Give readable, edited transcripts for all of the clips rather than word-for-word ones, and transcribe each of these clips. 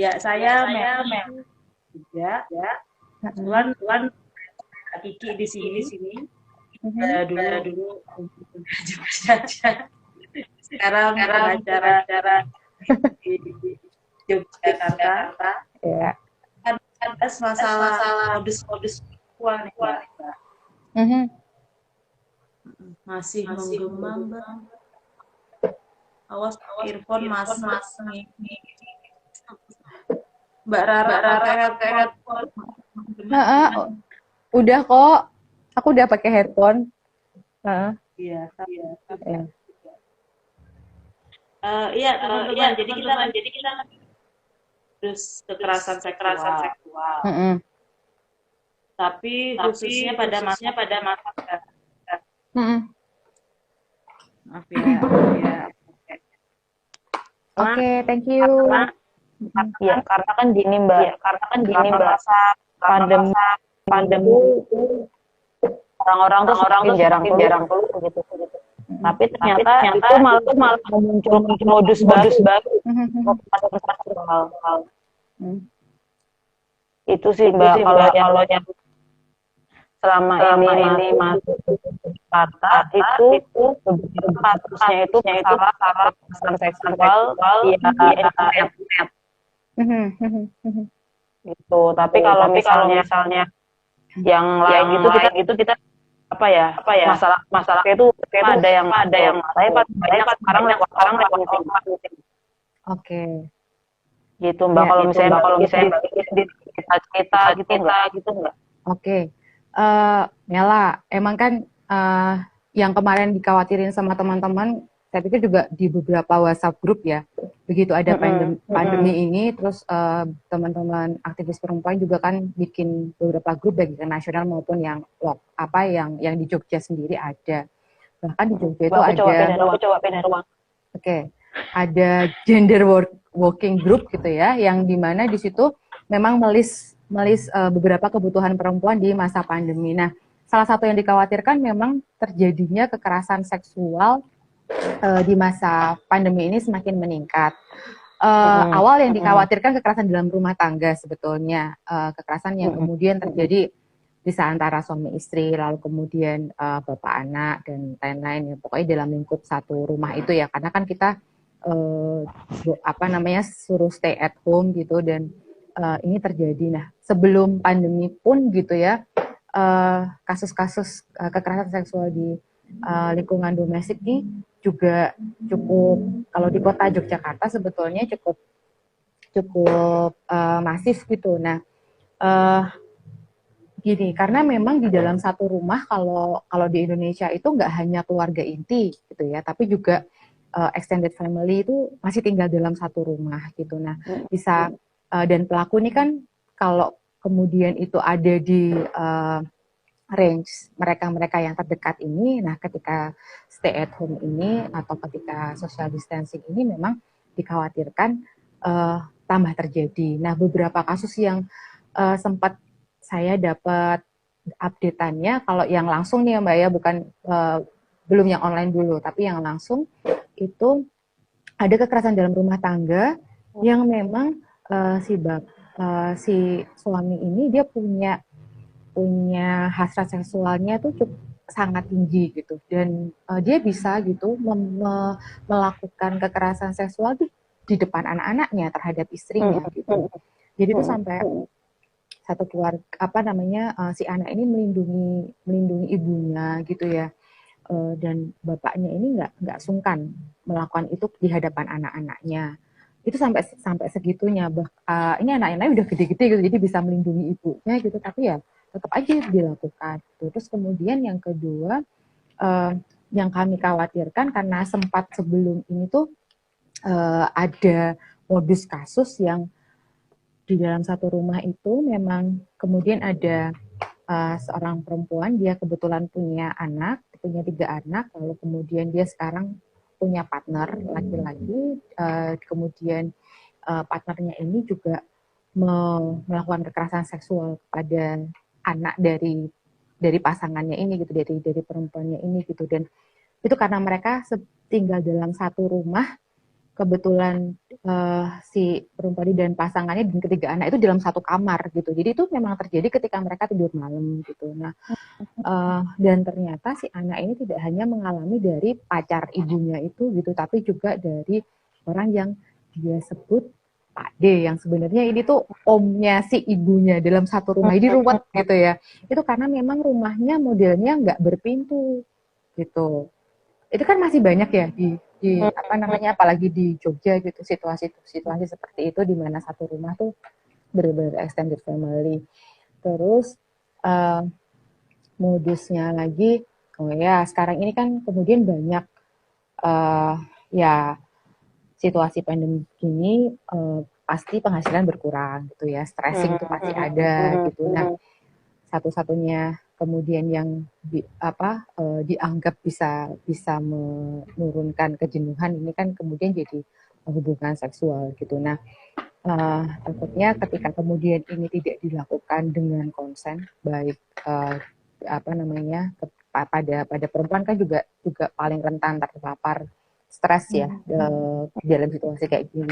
Ya, saya memang juga kebetulan Kiki di sini. Dulu aja. Sekarang pengacara di Yogyakarta. Ya. Kan masalah modus uang nih, Mbak. Masih menggema, Mbak. Awas earphone mas nih. Mbak Rara pakai headphone. Udah kok. Aku udah pakai headphone. Iya. Ya. Iya, teman-teman. Jadi kita terus kekerasan seksual. Tapi khususnya pada masa. Maaf ya. Oke, thank you. Ya, karena kan gini Mbak, masa pandemi orang-orang tuh semakin jarang keluar gitu. Tapi ternyata itu malah memunculkan modus baru hal. Itu sih Mbak, kalau yang selama ini masuk Jakarta itu kasusnya itu masalah kekerasan seksual di internet. Gitu. Tapi kalau misalnya yang lain gitu kita apa ya masalah itu ada yang saya banyak sekarang lewat meeting. Oke. Gitu Mbak, kalau misalnya kita gitu enggak? Oke. Mela, emang kan yang kemarin dikhawatirin sama teman-teman, saya pikir juga di beberapa WhatsApp grup ya, begitu ada pandemi ini, terus teman-teman aktivis perempuan juga kan bikin beberapa grup baik yang nasional maupun yang di Jogja sendiri ada. Bahkan di Jogja itu coba pindah ruang. Oke. Ada gender working group gitu ya, yang dimana di situ memang melis beberapa kebutuhan perempuan di masa pandemi. Nah, salah satu yang dikhawatirkan memang terjadinya kekerasan seksual di masa pandemi ini semakin meningkat. Awal yang dikhawatirkan kekerasan dalam rumah tangga sebetulnya, kekerasan yang kemudian terjadi bisa antara suami istri, lalu kemudian bapak anak dan lain-lain ya, pokoknya dalam lingkup satu rumah itu ya, karena kan kita suruh stay at home gitu, dan ini terjadi. Nah, sebelum pandemi pun gitu ya, kasus-kasus kekerasan seksual di lingkungan domestik ini juga cukup, kalau di kota Yogyakarta sebetulnya cukup masif gitu. Nah, gini, karena memang di dalam satu rumah, kalau di Indonesia itu nggak hanya keluarga inti gitu ya, tapi juga extended family itu masih tinggal dalam satu rumah gitu. Nah, bisa dan pelaku ini kan kalau kemudian itu ada di range mereka yang terdekat ini, nah ketika stay at home ini atau ketika social distancing ini memang dikhawatirkan tambah terjadi. Nah, beberapa kasus yang sempat saya dapat update-annya, kalau yang langsung nih ya Mbak ya, bukan belum yang online dulu, tapi yang langsung itu ada kekerasan dalam rumah tangga yang memang si suami ini dia punya hasrat seksualnya tuh cukup sangat tinggi gitu, dan dia bisa gitu melakukan kekerasan seksual di depan anak-anaknya terhadap istrinya gitu. Jadi itu sampai satu keluarga si anak ini melindungi ibunya gitu ya, dan bapaknya ini nggak sungkan melakukan itu di hadapan anak-anaknya. Itu sampai segitunya. Ini anak-anaknya udah gede-gede gitu, jadi bisa melindungi ibunya gitu, tapi ya tetap aja dilakukan. Terus kemudian yang kedua, yang kami khawatirkan karena sempat sebelum ini tuh ada modus kasus yang di dalam satu rumah itu memang kemudian ada seorang perempuan, dia kebetulan punya 3 anak, lalu kemudian dia sekarang punya partner laki-laki, kemudian partnernya ini juga melakukan kekerasan seksual kepada anak dari pasangannya ini gitu, dari perempuannya ini gitu, dan itu karena mereka tinggal dalam satu rumah kebetulan si perempuan dan pasangannya dan ketiga anak itu dalam satu kamar gitu. Jadi itu memang terjadi ketika mereka tidur malam gitu. Nah, dan ternyata si anak ini tidak hanya mengalami dari pacar ibunya itu gitu, tapi juga dari orang yang dia sebut Pak D, yang sebenarnya ini tuh omnya si ibunya dalam satu rumah. Jadi ruwet gitu ya. Itu karena memang rumahnya modelnya nggak berpintu gitu. Itu kan masih banyak ya di apa namanya, apalagi di Jogja gitu, situasi seperti itu di mana satu rumah tuh benar-benar extended family. Terus modusnya lagi, oh ya sekarang ini kan kemudian banyak ya situasi pandemi gini, pasti penghasilan berkurang gitu ya, stressing itu pasti ada gitu. Nah, satu-satunya kemudian yang dianggap bisa menurunkan kejenuhan ini kan kemudian jadi hubungan seksual gitu. Nah, takutnya ketika kemudian ini tidak dilakukan dengan konsen, baik pada perempuan kan juga paling rentan terpapar stres ya dalam situasi kayak gini.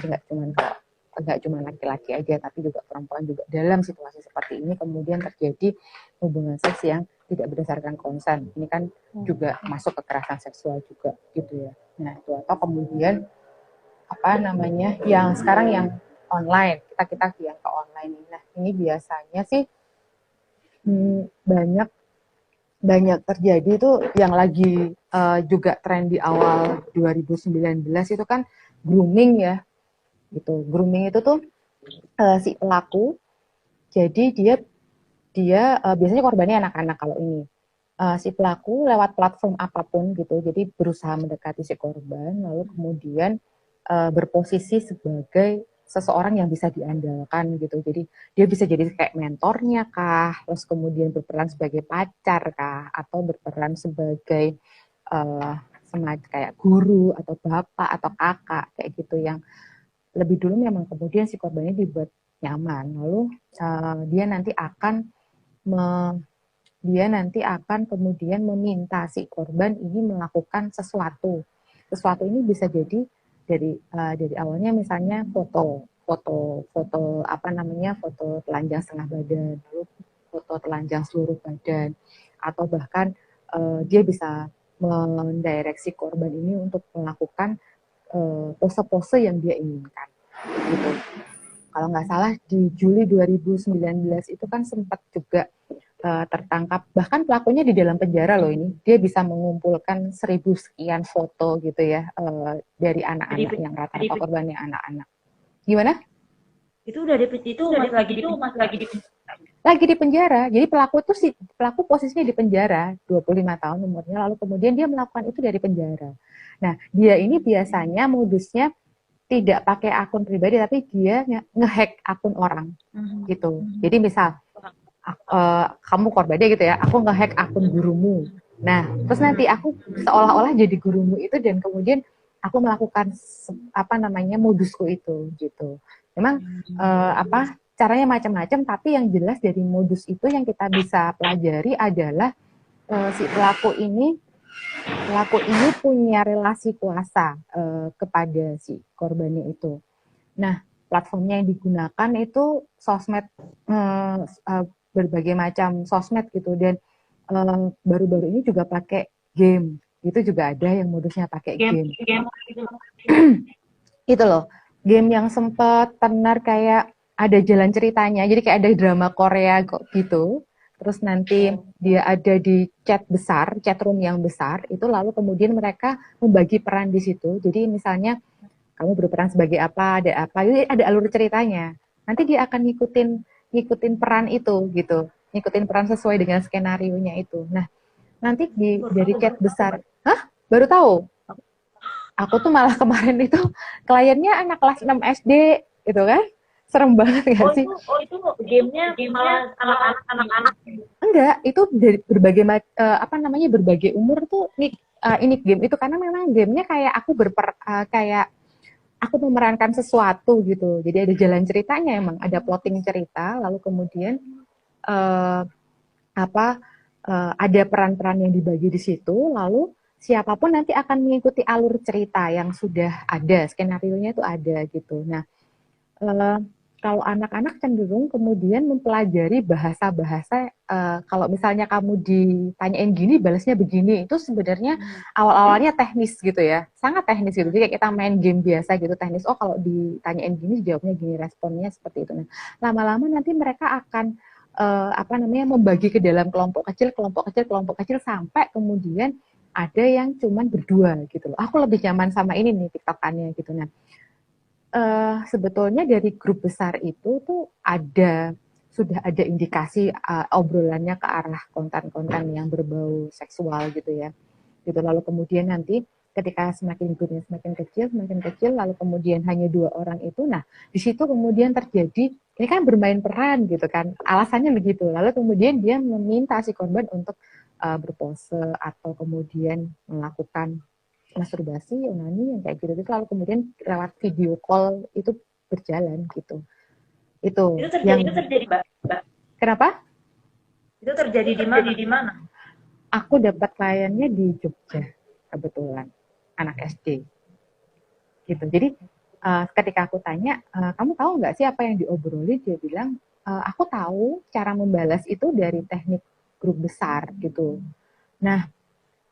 Nggak cuma laki-laki aja, tapi juga perempuan juga dalam situasi seperti ini kemudian terjadi hubungan seks yang tidak berdasarkan konsen. Ini kan juga masuk kekerasan seksual juga gitu ya. Nah, itu atau kemudian yang sekarang yang online, kita yang ke online. Nah, ini biasanya sih banyak terjadi tuh yang lagi juga tren di awal 2019 itu kan grooming ya. Gitu. Grooming itu tuh si pelaku, jadi dia biasanya korbannya anak-anak kalau ini. Si pelaku lewat platform apapun gitu, jadi berusaha mendekati si korban, lalu kemudian berposisi sebagai seseorang yang bisa diandalkan gitu. Jadi dia bisa jadi kayak mentornya kah, terus kemudian berperan sebagai pacar kah, atau berperan sebagai semacam kayak guru atau bapak atau kakak kayak gitu, yang lebih dulu memang kemudian si korbannya dibuat nyaman, lalu dia nanti akan kemudian meminta si korban ini melakukan sesuatu. Sesuatu ini bisa jadi dari awalnya misalnya foto telanjang setengah badan, lalu foto telanjang seluruh badan, atau bahkan dia bisa mendireksi korban ini untuk melakukan pose-pose yang dia inginkan gitu. Kalau nggak salah di Juli 2019 itu kan sempat juga tertangkap, bahkan pelakunya di dalam penjara loh ini. Dia bisa mengumpulkan 1000 sekian foto gitu ya dari anak-anak yang rata-rata korbannya anak-anak. Gimana? Itu masih lagi di penjara. Jadi pelaku posisinya di penjara, 25 tahun umurnya, lalu kemudian dia melakukan itu dari penjara. Nah, dia ini biasanya modusnya tidak pakai akun pribadi, tapi dia nge-hack akun orang gitu. Jadi misal kamu korbannya gitu ya, aku nge-hack akun gurumu. Nah, terus nanti aku seolah-olah jadi gurumu itu, dan kemudian aku melakukan modusku itu gitu. Memang caranya macam-macam, tapi yang jelas dari modus itu yang kita bisa pelajari adalah si pelaku ini punya relasi kuasa kepada si korbannya itu. Nah, platformnya yang digunakan itu sosmed, berbagai macam sosmed gitu, dan baru-baru ini juga pakai game. Itu juga ada yang modusnya pakai game. Itu loh, game yang sempat tenar kayak ada jalan ceritanya, jadi kayak ada drama Korea kok gitu. Terus nanti dia ada di chat room yang besar, itu lalu kemudian mereka membagi peran di situ. Jadi misalnya kamu berperan sebagai apa, jadi ada alur ceritanya. Nanti dia akan ngikutin peran itu gitu, ngikutin peran sesuai dengan skenarionya itu. Nah, nanti dari chat besar, baru tahu? Aku tuh malah kemarin itu kliennya anak kelas 6 SD gitu kan. Serem banget gak sih? Itu gamenya malah anak-anak. Enggak, itu dari berbagai berbagai umur tuh ini game itu, karena memang gamenya kayak kayak aku memerankan sesuatu gitu. Jadi ada jalan ceritanya, emang ada plotting cerita, lalu kemudian ada peran-peran yang dibagi di situ, lalu siapapun nanti akan mengikuti alur cerita yang sudah ada, skenario-nya itu ada gitu. Nah, kalau anak-anak cenderung kemudian mempelajari bahasa-bahasa, kalau misalnya kamu ditanyain gini, balasnya begini, itu sebenarnya awal-awalnya teknis gitu ya, sangat teknis gitu. Jadi kayak kita main game biasa gitu, teknis. Oh kalau ditanyain gini, jawabnya gini, responnya seperti itu. Nah, lama-lama nanti mereka akan membagi ke dalam kelompok kecil sampai kemudian ada yang cuman berdua gitu loh. Aku lebih nyaman sama ini nih TikTokannya gitu. Nah, sebetulnya dari grup besar itu tuh sudah ada indikasi obrolannya ke arah konten-konten yang berbau seksual gitu ya. Gitu. Lalu kemudian nanti ketika grupnya semakin kecil, lalu kemudian hanya 2 orang itu, nah di situ kemudian terjadi, ini kan bermain peran gitu kan, alasannya begitu. Lalu kemudian dia meminta si korban untuk berpose atau kemudian melakukan masturbasi, onani yang kayak gitu, lalu kemudian lewat video call itu berjalan gitu. Itu terjadi Mbak. Kenapa? Itu terjadi di mana? Aku dapat kliennya di Jogja kebetulan, anak SD. Gitu. Jadi ketika aku tanya, kamu tahu nggak sih apa yang diobrolin? Dia bilang, aku tahu cara membalas itu dari teknik grup besar gitu. Nah,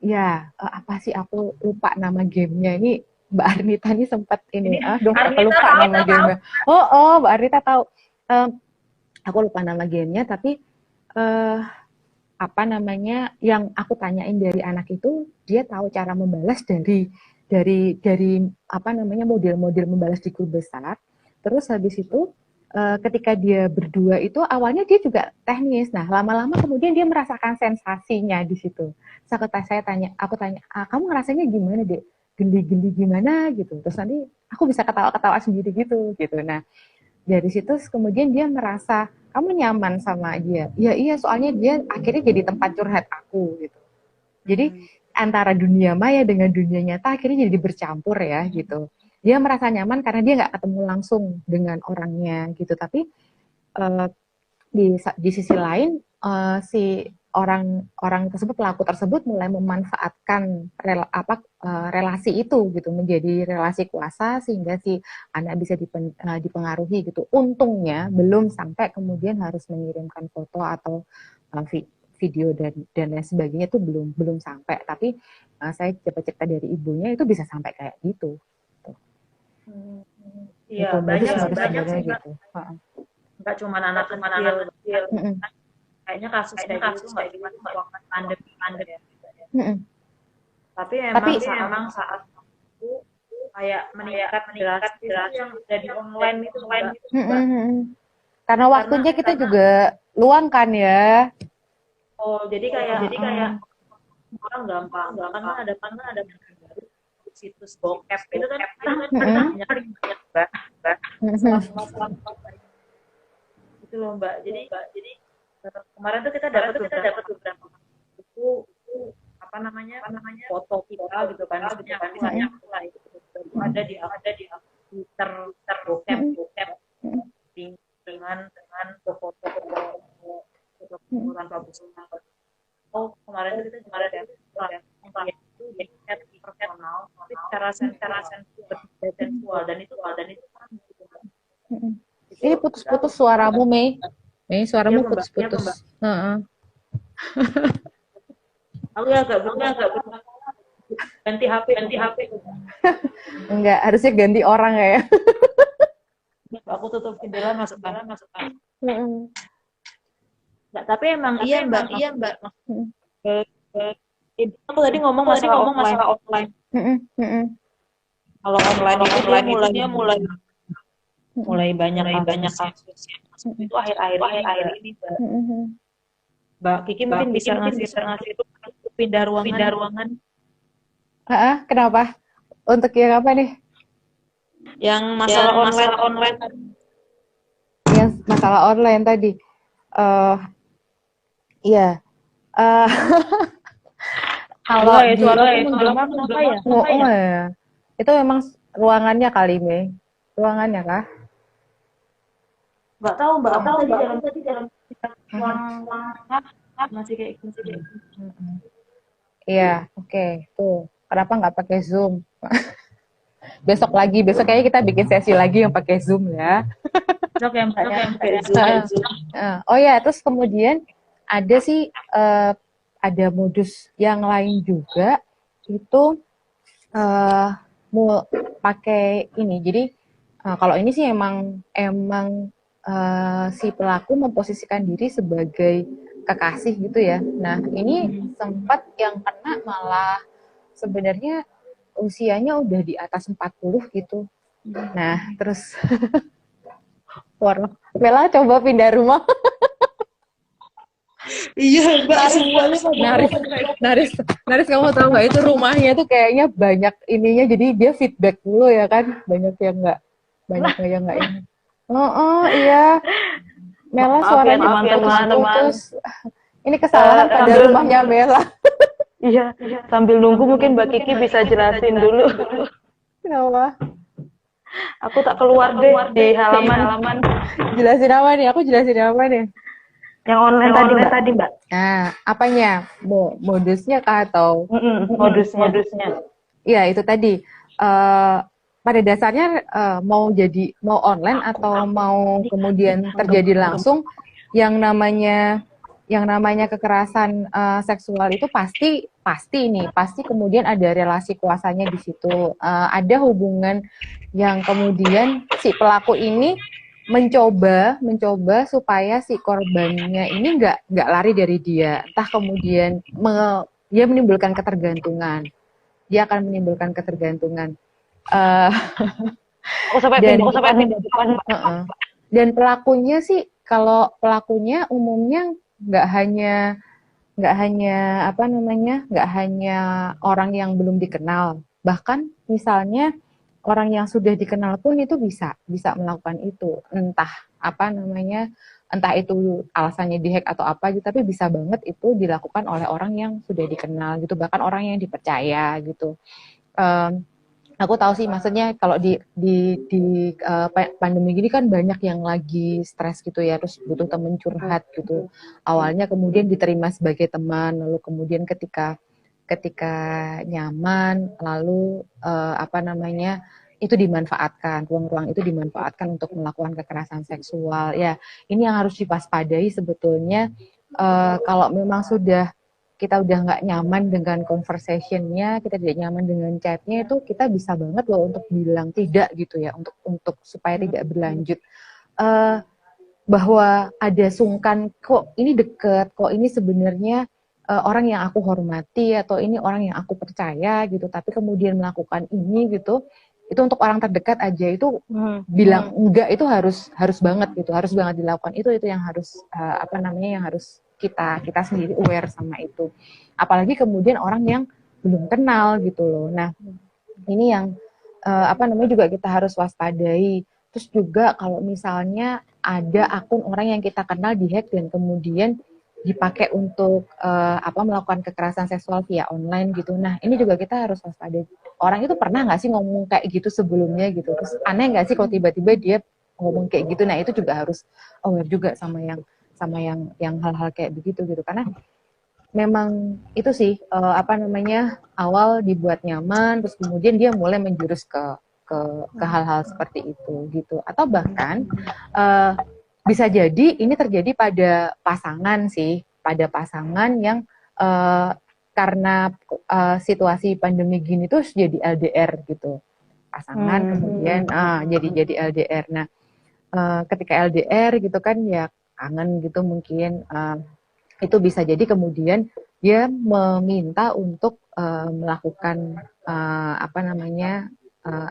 ya, apa sih aku lupa nama gamenya ini. Mbak Arnita ini sempat ini, lupa nama gamenya. Mbak Arnita tahu. Aku lupa nama gamenya, tapi yang aku tanyain dari anak itu, dia tahu cara membalas dari model-model membalas di grup besar. Terus habis itu ketika dia berdua itu awalnya dia juga teknis. Nah, lama-lama kemudian dia merasakan sensasinya di situ. Aku tanya, kamu ngerasanya gimana, Dek? Geli-geli gimana gitu. Terus nanti aku bisa ketawa-ketawa sendiri gitu. Nah, dari situ kemudian dia merasa kamu nyaman sama dia. Ya iya, soalnya dia akhirnya jadi tempat curhat aku gitu. Jadi antara dunia maya dengan dunia nyata akhirnya jadi bercampur ya gitu. Dia merasa nyaman karena dia nggak ketemu langsung dengan orangnya gitu. Tapi di sisi lain si orang tersebut, pelaku tersebut mulai memanfaatkan relasi itu gitu menjadi relasi kuasa sehingga si anak bisa dipengaruhi gitu. Untungnya belum sampai kemudian harus mengirimkan foto atau video dan lain sebagainya, itu belum sampai. Tapi saya dapat cerita dari ibunya itu bisa sampai kayak gitu. Iya, banyak sih gitu. Nggak cuma anak kecil. Kayaknya kasus kayak gitu nggak cuma waktu pandemi ya. Tapi emang saat itu kayak meningkat drastis yang jadi online itu. Karena waktunya kita juga luang kan ya. Oh, jadi kayak orang gampang karena ada baru situs bokep itu kan banyak itu loh Mbak. Jadi kemarin tuh kita dapat beberapa buku foto kita gitu kan, misalnya ada di Twitter bokep dengan foto tanpa busana. Oh, kemarin itu kita ada itu di chat personal, tapi secara sensual dan itu kan gitu. Ini putus-putus suaramu, Mei. Mei, suaramu putus-putus. Aku agak ganti HP. Enggak, harusnya ganti orang ya. Aku tutup jendela, masuk. Enggak, tapi emang iya Mbak. Aku tadi ngomong masalah offline. Kalau online itu dia mulai banyak kasus itu akhir-akhir ini Mbak Kiki mungkin bisa ngasih itu pindah ruangan. Kenapa? Untuk yang apa nih? Yang masalah online. Yang masalah online tadi. Iya. Kalau kenapa ya? Itu memang ruangannya kali, Mei. Ruangannya kah? Nggak tahu Mbak. Tadi dalam ruang masih kayak gitu. Iya, oke. Tuh, kenapa nggak pakai Zoom? Besok kayaknya kita bikin sesi lagi yang pakai Zoom ya. Besok yang pakai Zoom. Oh ya, terus kemudian ada sih ada modus yang lain juga itu mau pakai ini. Jadi kalau ini sih emang si pelaku memposisikan diri sebagai kekasih gitu ya. Nah, ini sempat yang kena malah sebenarnya usianya udah di atas 40 gitu. Nah, terus Mela coba pindah rumah. Iya, Mbak, semuanya Naris kamu tahu nggak itu rumahnya tuh kayaknya banyak ininya, jadi dia feedback dulu ya kan, banyak yang nggak ini. Iya, Mela suaranya putus. Ini kesalahan pada rumahnya Mela. Iya, sambil nunggu mungkin Mbak Kiki bisa jelasin dulu. Kenapa? Aku tak keluar deh di halaman. Jelasin apa nih? Aku jelasin apa nih? Yang online tadi, Mbak. Nah, apanya? Modusnya kah atau? Modusnya. Iya, itu tadi. Pada dasarnya mau online atau mau kemudian terjadi langsung, yang namanya kekerasan seksual itu pasti kemudian ada relasi kuasanya di situ. Ada hubungan yang kemudian si pelaku ini mencoba supaya si korbannya ini nggak lari dari dia. Entah kemudian dia menimbulkan ketergantungan. Dia akan menimbulkan ketergantungan. Dan pelakunya sih, kalau pelakunya umumnya nggak hanya orang yang belum dikenal, bahkan misalnya orang yang sudah dikenal pun itu bisa melakukan itu, entah itu alasannya dihack atau apa gitu, tapi bisa banget itu dilakukan oleh orang yang sudah dikenal gitu, bahkan orang yang dipercaya gitu. Aku tahu sih, maksudnya kalau di pandemi gini kan banyak yang lagi stres gitu ya, terus butuh temen curhat gitu. Awalnya kemudian diterima sebagai teman, lalu kemudian ketika nyaman, lalu itu dimanfaatkan, ruang-ruang itu dimanfaatkan untuk melakukan kekerasan seksual. Ya, ini yang harus diwaspadai sebetulnya. Kalau memang kita udah nggak nyaman dengan conversation-nya, kita tidak nyaman dengan chat-nya, itu kita bisa banget loh untuk bilang tidak gitu ya, untuk supaya tidak berlanjut. Bahwa ada sungkan, kok ini deket, kok ini sebenarnya orang yang aku hormati, atau ini orang yang aku percaya gitu, tapi kemudian melakukan ini gitu, itu untuk orang terdekat aja itu bilang enggak, itu harus banget gitu, harus banget dilakukan. Itu yang harus yang harus kita sendiri aware sama itu. Apalagi kemudian orang yang belum kenal gitu loh. Nah, ini yang juga kita harus waspadai. Terus juga kalau misalnya ada akun orang yang kita kenal dihack dan kemudian dipakai untuk melakukan kekerasan seksual via online gitu. Nah, ini juga kita harus waspadai. Orang itu pernah nggak sih ngomong kayak gitu sebelumnya gitu? Terus aneh nggak sih kalau tiba-tiba dia ngomong kayak gitu? Nah, itu juga harus aware juga sama yang hal-hal kayak begitu gitu. Karena memang itu sih awal dibuat nyaman, terus kemudian dia mulai menjurus ke hal-hal seperti itu gitu. Atau bahkan bisa jadi ini terjadi pada pasangan yang karena situasi pandemi gini tuh jadi LDR gitu. Pasangan kemudian jadi LDR. Nah, ketika LDR gitu kan ya kangen gitu mungkin, itu bisa jadi kemudian dia meminta untuk melakukan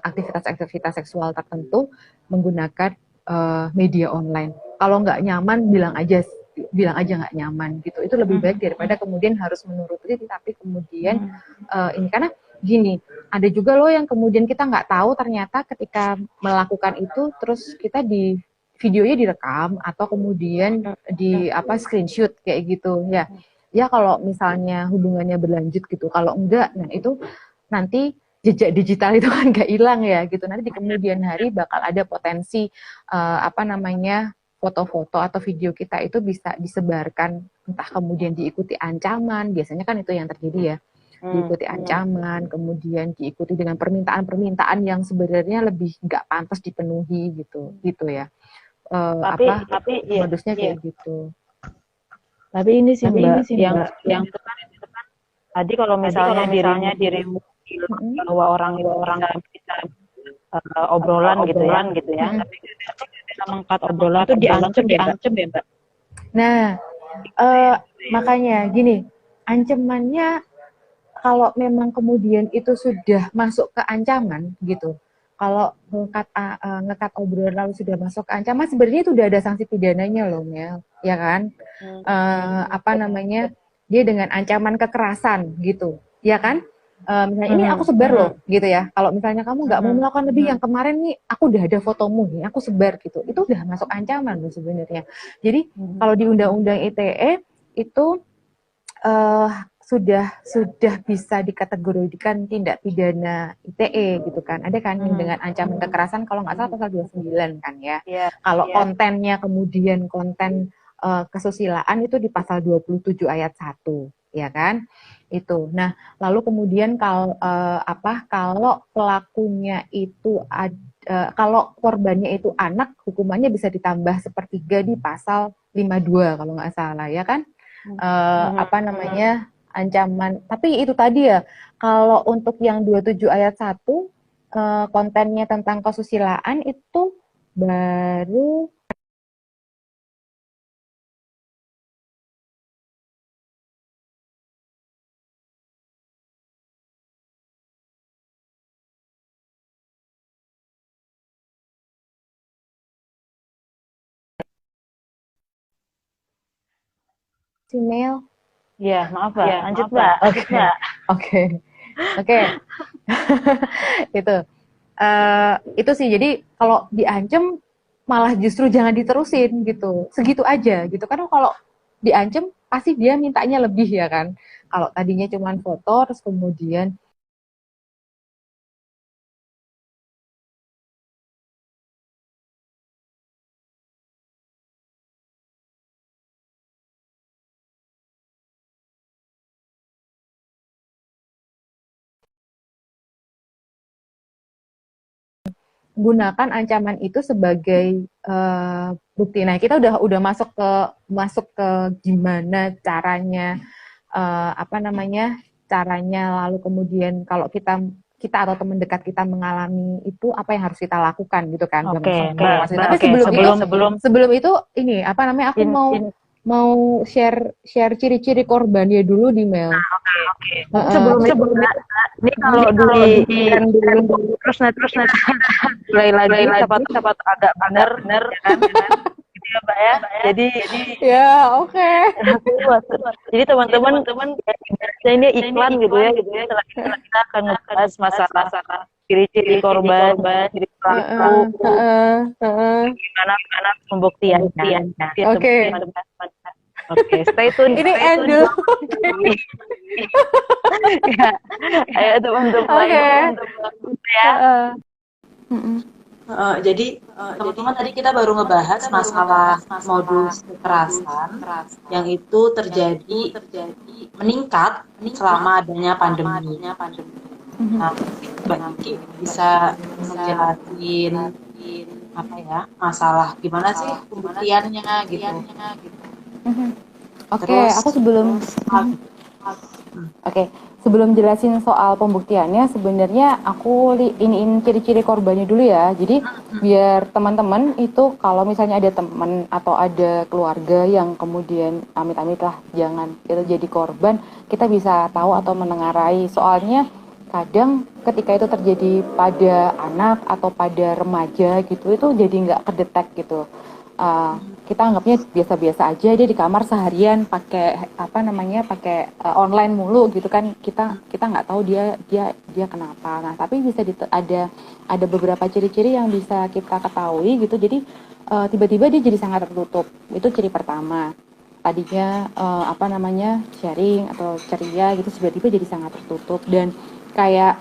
aktivitas seksual tertentu menggunakan media online. Kalau nggak nyaman bilang aja nggak nyaman gitu. Itu lebih baik daripada kemudian harus menuruti, tapi kemudian ini karena gini, ada juga loh yang kemudian kita nggak tahu ternyata ketika melakukan itu terus kita videonya direkam atau kemudian screenshot kayak gitu ya kalau misalnya hubungannya berlanjut gitu. Kalau enggak, nah itu nanti jejak digital itu kan nggak hilang ya gitu. Nanti di kemudian hari bakal ada potensi foto-foto atau video kita itu bisa disebarkan, entah kemudian diikuti ancaman, biasanya kan itu yang terjadi ya. diikuti ancaman, kemudian diikuti dengan permintaan-permintaan yang sebenarnya lebih nggak pantas dipenuhi gitu ya. Tapi modusnya kayak gitu. Tapi ini sih Mbak, yang itu kan tadi kalau misalnya dirimu bahwa orang bisa obrolan gitu ya. Tapi bisa mengangkat obrolan itu diancam ya Mbak. Nah, makanya gini, ancamannya kalau memang kemudian itu sudah masuk ke ancaman gitu, kalau ngekat obrolan lalu sudah masuk ke ancaman, sebenarnya itu udah ada sanksi pidananya loh Mel, ya kan? Dia dengan ancaman kekerasan gitu, ya kan? Misalnya ini aku sebar loh gitu ya, kalau misalnya kamu nggak mau melakukan lebih yang kemarin nih, aku udah ada fotomu nih, aku sebar gitu, itu udah masuk ancaman loh sebenarnya. Jadi kalau di Undang-Undang ITE itu sudah bisa dikategorikan tindak pidana ITE gitu kan. Ada kan yang dengan ancaman kekerasan, kalau nggak salah pasal 29 kan ya. Kalau kontennya kemudian konten kesusilaan itu di pasal 27 ayat 1, ya kan? Itu. Nah, lalu kemudian kalau pelakunya itu kalau korbannya itu anak, hukumannya bisa ditambah sepertiga di pasal 52 kalau nggak salah, ya kan? Ancaman. Tapi itu tadi ya, kalau untuk yang 27 ayat 1 kontennya tentang kesusilaan itu baru email. Iya, maaf Mbak. Lanjut Mbak. Oke. Itu sih. Jadi kalau diancam malah justru jangan diterusin gitu. Segitu aja gitu. Karena kalau diancam pasti dia mintanya lebih ya kan. Kalau tadinya cuma foto terus kemudian gunakan ancaman itu sebagai bukti. Nah, kita udah masuk ke gimana caranya caranya, lalu kemudian kalau kita atau teman dekat kita mengalami itu, apa yang harus kita lakukan gitu kan. Tapi sebelum itu ini aku mau share ciri-ciri korbannya dulu di mail. Sebelum ini kalau terus mulai lagi dapat agak benar kan gitu ya Mbak ya. Jadi ya oke. Jadi teman-teman ini iklan gitu ya. Setelah kita akan membahas masalah ciri-ciri korban, ciri pelaku, gimana pembuktiannya. Oke, stay tune. Ini Endul. Ya, ayo teman-teman. Ya. Jadi teman-teman tadi kita baru ngebahas masalah modus kekerasan yang itu terjadi meningkat selama adanya pandemi. Nah, Mbak Niki bisa menjelaskan masalah gimana sih pembuktiannya gitu. Sebelum jelasin soal pembuktiannya, sebenarnya aku iniin ciri-ciri korbannya dulu ya. Jadi biar teman-teman itu kalau misalnya ada teman atau ada keluarga yang kemudian amit-amit lah jangan itu jadi korban, kita bisa tahu atau menengarai. Soalnya kadang ketika itu terjadi pada anak atau pada remaja gitu, itu jadi nggak kedetek gitu. Kita anggapnya biasa-biasa aja, dia di kamar seharian pakai pakai online mulu gitu kan, kita nggak tahu dia kenapa. Nah, tapi bisa ada beberapa ciri-ciri yang bisa kita ketahui gitu. Jadi tiba-tiba dia jadi sangat tertutup. Itu ciri pertama. Tadinya sharing atau ceria gitu, tiba-tiba jadi sangat tertutup dan kayak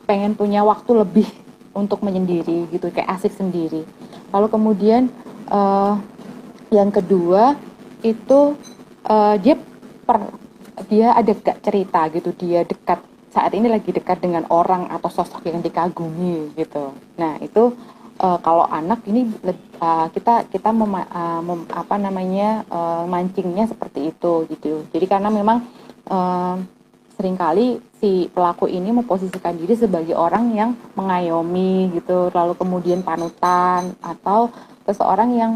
pengen punya waktu lebih untuk menyendiri gitu, kayak asik sendiri. Lalu kemudian yang kedua itu dia dia ada gak cerita gitu, dia dekat saat ini lagi dekat dengan orang atau sosok yang dikagumi gitu. Nah itu kalau anak ini kita mancingnya seperti itu gitu. Jadi karena memang seringkali si pelaku ini memposisikan diri sebagai orang yang mengayomi gitu, lalu kemudian panutan atau seseorang yang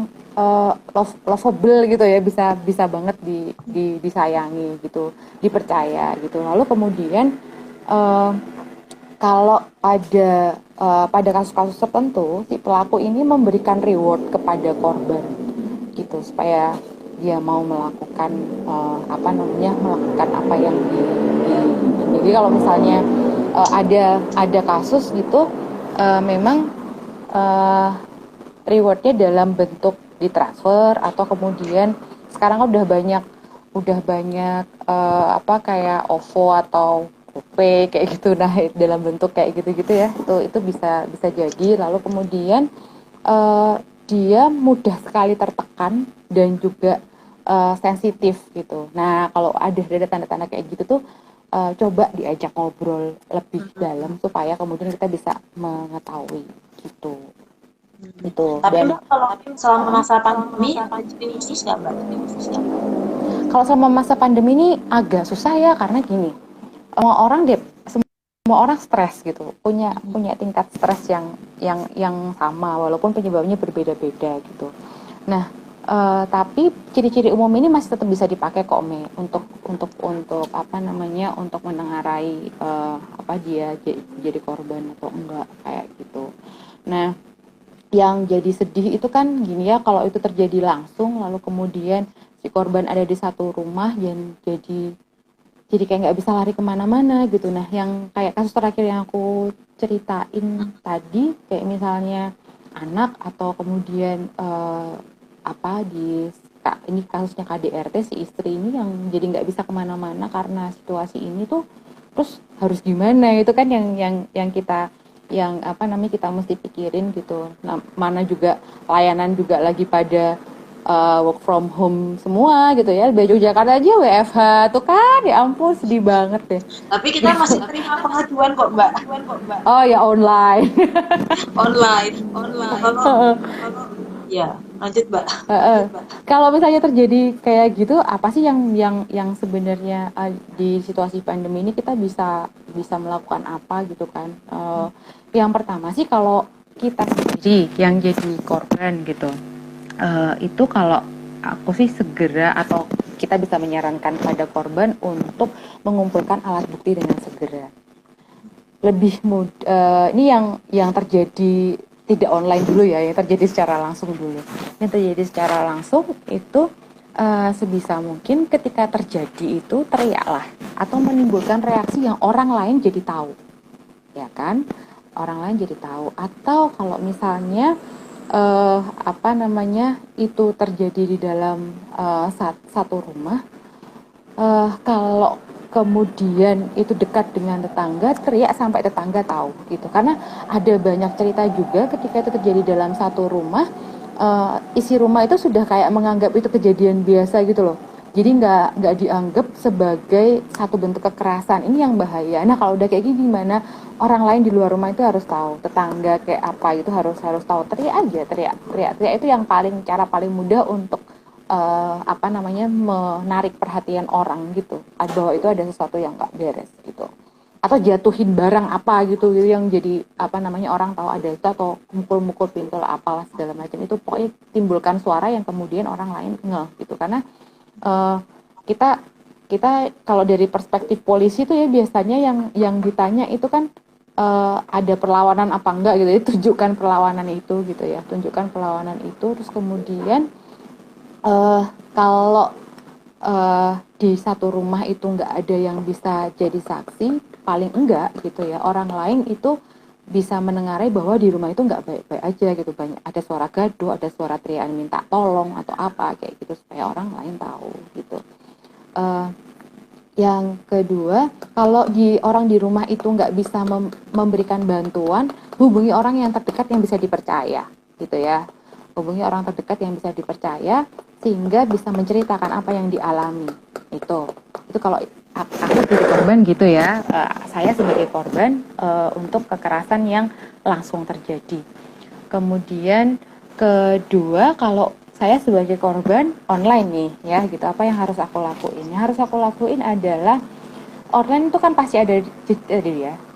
lovable gitu ya, bisa banget disayangi gitu, dipercaya gitu. Lalu kemudian kalau pada kasus-kasus tertentu si pelaku ini memberikan reward kepada korban gitu supaya dia mau melakukan melakukan apa yang jadi kalau misalnya ada kasus gitu memang rewardnya dalam bentuk ditransfer atau kemudian sekarang kan udah banyak kayak OVO atau GoPay kayak gitu, nah dalam bentuk kayak gitu-gitu ya, itu bisa jadi. Lalu kemudian dia mudah sekali tertekan dan juga sensitif gitu. Nah kalau ada tanda-tanda kayak gitu tuh coba diajak ngobrol lebih dalam supaya kemudian kita bisa mengetahui gitu. Itu. Tapi Dan Mbak, kalau selama masa pandemi apa jadi khusus nggak Mbak? kalau selama masa pandemi ini agak susah ya, karena gini, semua orang stres gitu, punya tingkat stres yang sama walaupun penyebabnya berbeda-beda gitu. Nah tapi ciri-ciri umum ini masih tetap bisa dipakai kok untuk untuk menengarai dia jadi korban atau enggak kayak gitu. Nah yang jadi sedih itu kan gini ya, kalau itu terjadi langsung lalu kemudian si korban ada di satu rumah dan jadi kayak nggak bisa lari kemana-mana gitu. Nah yang kayak kasus terakhir yang aku ceritain tadi, kayak misalnya anak atau kemudian ini kasusnya KDRT, si istri ini yang jadi nggak bisa kemana-mana karena situasi ini tuh, terus harus gimana, itu kan yang kita kita mesti pikirin gitu. Nah, mana juga layanan juga lagi pada work from home semua gitu ya. Di Yogyakarta aja WFH tuh kan, ya ampun sedih banget deh. Tapi kita masih terima pengaduan kok Mbak. Oh ya online. online. Ya, lanjut Mbak. Kalau misalnya terjadi kayak gitu, apa sih yang sebenarnya di situasi pandemi ini kita bisa melakukan apa gitu kan? Yang pertama sih kalau kita sendiri yang jadi korban gitu, itu kalau aku sih segera, atau kita bisa menyarankan pada korban untuk mengumpulkan alat bukti dengan segera. Lebih mudah ini yang terjadi tidak online dulu ya, yang terjadi secara langsung dulu. Yang terjadi secara langsung itu sebisa mungkin ketika terjadi itu teriaklah atau menimbulkan reaksi yang orang lain jadi tahu, ya kan? Orang lain jadi tahu. Atau kalau misalnya itu terjadi di dalam satu rumah, kalau kemudian itu dekat dengan tetangga, teriak sampai tetangga tahu gitu. Karena ada banyak cerita juga ketika itu terjadi dalam satu rumah, isi rumah itu sudah kayak menganggap itu kejadian biasa gitu loh. Jadi nggak dianggap sebagai satu bentuk kekerasan. Ini yang bahaya. Nah kalau udah kayak gini, gimana orang lain di luar rumah itu harus tahu, tetangga kayak apa itu harus tahu. Teriak aja, teriak itu yang cara paling mudah untuk menarik perhatian orang gitu, bahwa itu ada sesuatu yang nggak beres gitu. Atau jatuhin barang apa gitu yang jadi orang tahu ada itu, atau mukul-mukul pintu lah apalah segala macam itu, pokoknya timbulkan suara yang kemudian orang lain ngeh gitu. Karena kita kalau dari perspektif polisi itu ya biasanya yang ditanya itu kan ada perlawanan apa enggak gitu ya, tunjukkan perlawanan itu gitu ya, terus kemudian kalau di satu rumah itu nggak ada yang bisa jadi saksi, paling enggak gitu ya, orang lain itu bisa mendengarai bahwa di rumah itu nggak baik-baik aja gitu, banyak ada suara gaduh, ada suara teriakan minta tolong atau apa kayak gitu, supaya orang lain tahu gitu. Yang kedua, kalau orang di rumah itu nggak bisa memberikan bantuan, hubungi orang yang terdekat yang bisa dipercaya gitu ya, hubungi orang terdekat yang bisa dipercaya sehingga bisa menceritakan apa yang dialami. Itu kalau aku jadi korban gitu ya, saya sebagai korban untuk kekerasan yang langsung terjadi. Kemudian kedua, kalau saya sebagai korban online nih ya gitu, apa yang harus aku lakuin? Yang harus aku lakuin adalah online itu kan pasti ada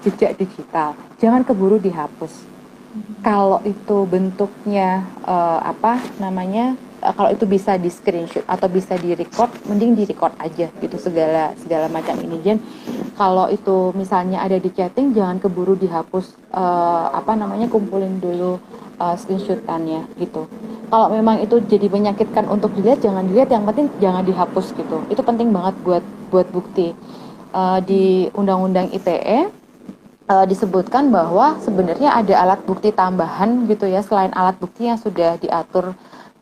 jejak digital, jangan keburu dihapus. Kalau itu bentuknya kalau itu bisa di screenshot atau bisa di record, mending di record aja gitu segala macam ini. Dan kalau itu misalnya ada di chatting, jangan keburu dihapus, kumpulin dulu screenshotannya gitu. Kalau memang itu jadi menyakitkan untuk dilihat, jangan dilihat, yang penting jangan dihapus gitu. Itu penting banget buat bukti. Di Undang-Undang ITE disebutkan bahwa sebenarnya ada alat bukti tambahan gitu ya, selain alat bukti yang sudah diatur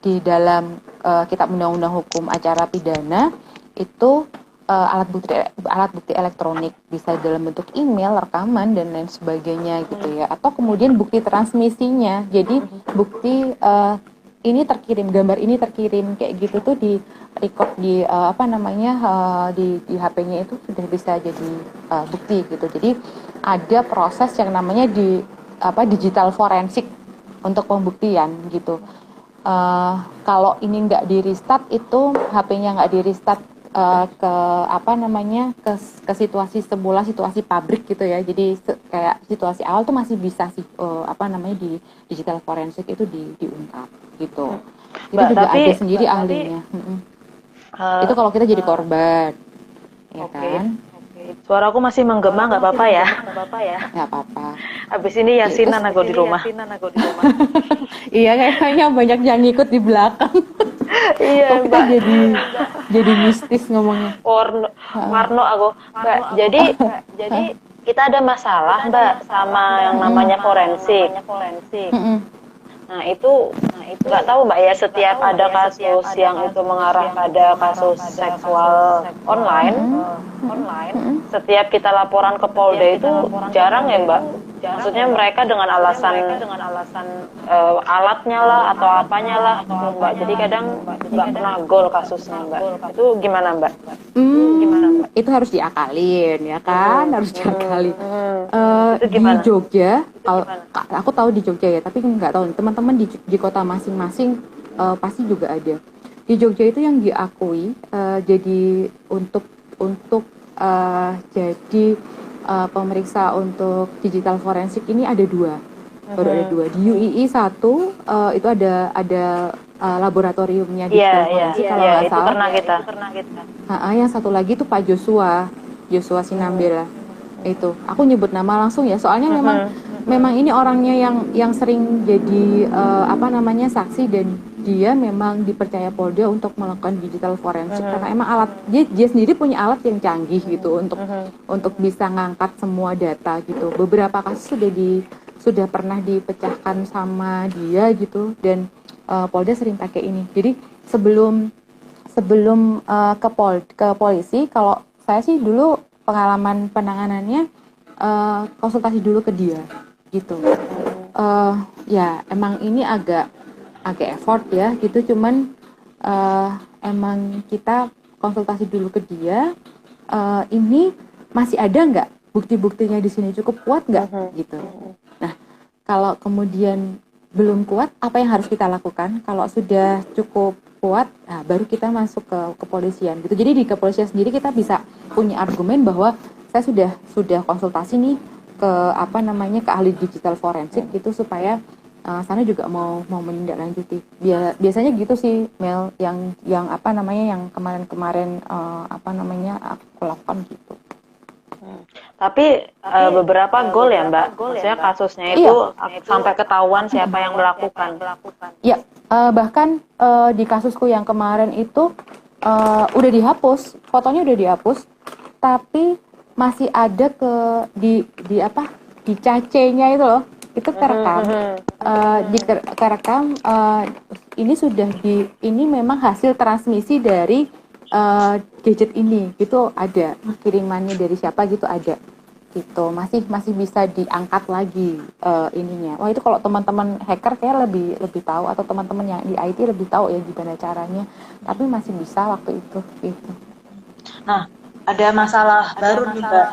di dalam Kitab Undang-Undang Hukum Acara Pidana. Itu alat bukti elektronik, bisa dalam bentuk email, rekaman dan lain sebagainya gitu ya, atau kemudian bukti transmisinya. Jadi bukti ini terkirim, gambar ini terkirim kayak gitu tuh di record di di HP-nya itu sudah bisa jadi bukti gitu. Jadi ada proses yang namanya digital forensik untuk pembuktian gitu. Kalau ini nggak di restart, itu HP-nya nggak di restart ke situasi semula, situasi pabrik gitu ya. Jadi kayak situasi awal tuh masih bisa sih di digital forensik itu diungkap gitu. Itu juga ada sendiri ahlinya. Itu kalau kita jadi korban, ya kan? Suaraku masih menggema, nggak apa-apa ya? Nggak apa-apa. Abis ini yasinan aku di rumah. Iya, kayaknya banyak yang ngikut di belakang. Iya, kita jadi mistis ngomongnya. Warno aku, Mbak. Jadi kita ada masalah, Mbak, sama yang namanya forensik. Nah itu nggak tahu Mbak ya, setiap ada kasus yang itu mengarah pada kasus seksual online, setiap kita laporan ke Polda itu jarang ya Mbak. Maksudnya mereka dengan alasan alatnya lah atau apanya lah Mbak. Jadi kadang nggak pernah gol kasusnya Mbak. Itu gimana Mbak? Itu harus diakalin ya kan, harus diakalin. Di Jogja, kalau aku tahu di Jogja ya, tapi nggak tahu teman-teman di kota masing-masing pasti juga ada. Di Jogja itu yang diakui jadi untuk jadi pemeriksa untuk digital forensik ini ada dua. Baru ada dua. Di UII satu itu ada laboratoriumnya di forensik kalau nggak salah. Pernah kita. Yang satu lagi itu Pak Joshua Sinambela. Itu aku nyebut nama langsung ya, soalnya memang ini orangnya yang sering jadi saksi, dan dia memang dipercaya Polda untuk melakukan digital forensik karena emang dia sendiri punya alat yang canggih gitu untuk bisa ngangkat semua data gitu. Beberapa kasus sudah pernah dipecahkan sama dia gitu, dan Polda sering pakai ini. Jadi sebelum ke polisi, kalau saya sih dulu pengalaman penanganannya konsultasi dulu ke dia gitu. Ya emang ini agak effort ya gitu, cuman emang kita konsultasi dulu ke dia, ini masih ada nggak bukti-buktinya di sini, cukup kuat nggak gitu. Nah kalau kemudian belum kuat, apa yang harus kita lakukan? Kalau sudah cukup kuat, baru kita masuk ke kepolisian gitu. Jadi di kepolisian sendiri kita bisa punya argumen bahwa saya sudah konsultasi nih ke ke ahli digital forensik gitu, supaya sana juga mau menindaklanjuti. Biasanya gitu sih Mel, yang kemarin aku lakukan gitu. Tapi beberapa gol ya Mbak, maksudnya kasusnya itu sampai ketahuan siapa yang melakukan. Iya, bahkan di kasusku yang kemarin itu udah dihapus, fotonya udah dihapus, tapi masih ada di CC-nya itu loh, itu kerekam, kerekam. Ini memang hasil transmisi dari gadget ini gitu, ada kirimannya dari siapa gitu, ada gitu, masih bisa diangkat lagi ininya. Wah itu kalau teman-teman hacker kayak lebih tahu, atau teman-teman yang di IT lebih tahu ya gimana caranya, tapi masih bisa waktu itu gitu. Nah ada masalah baru nih Mbak.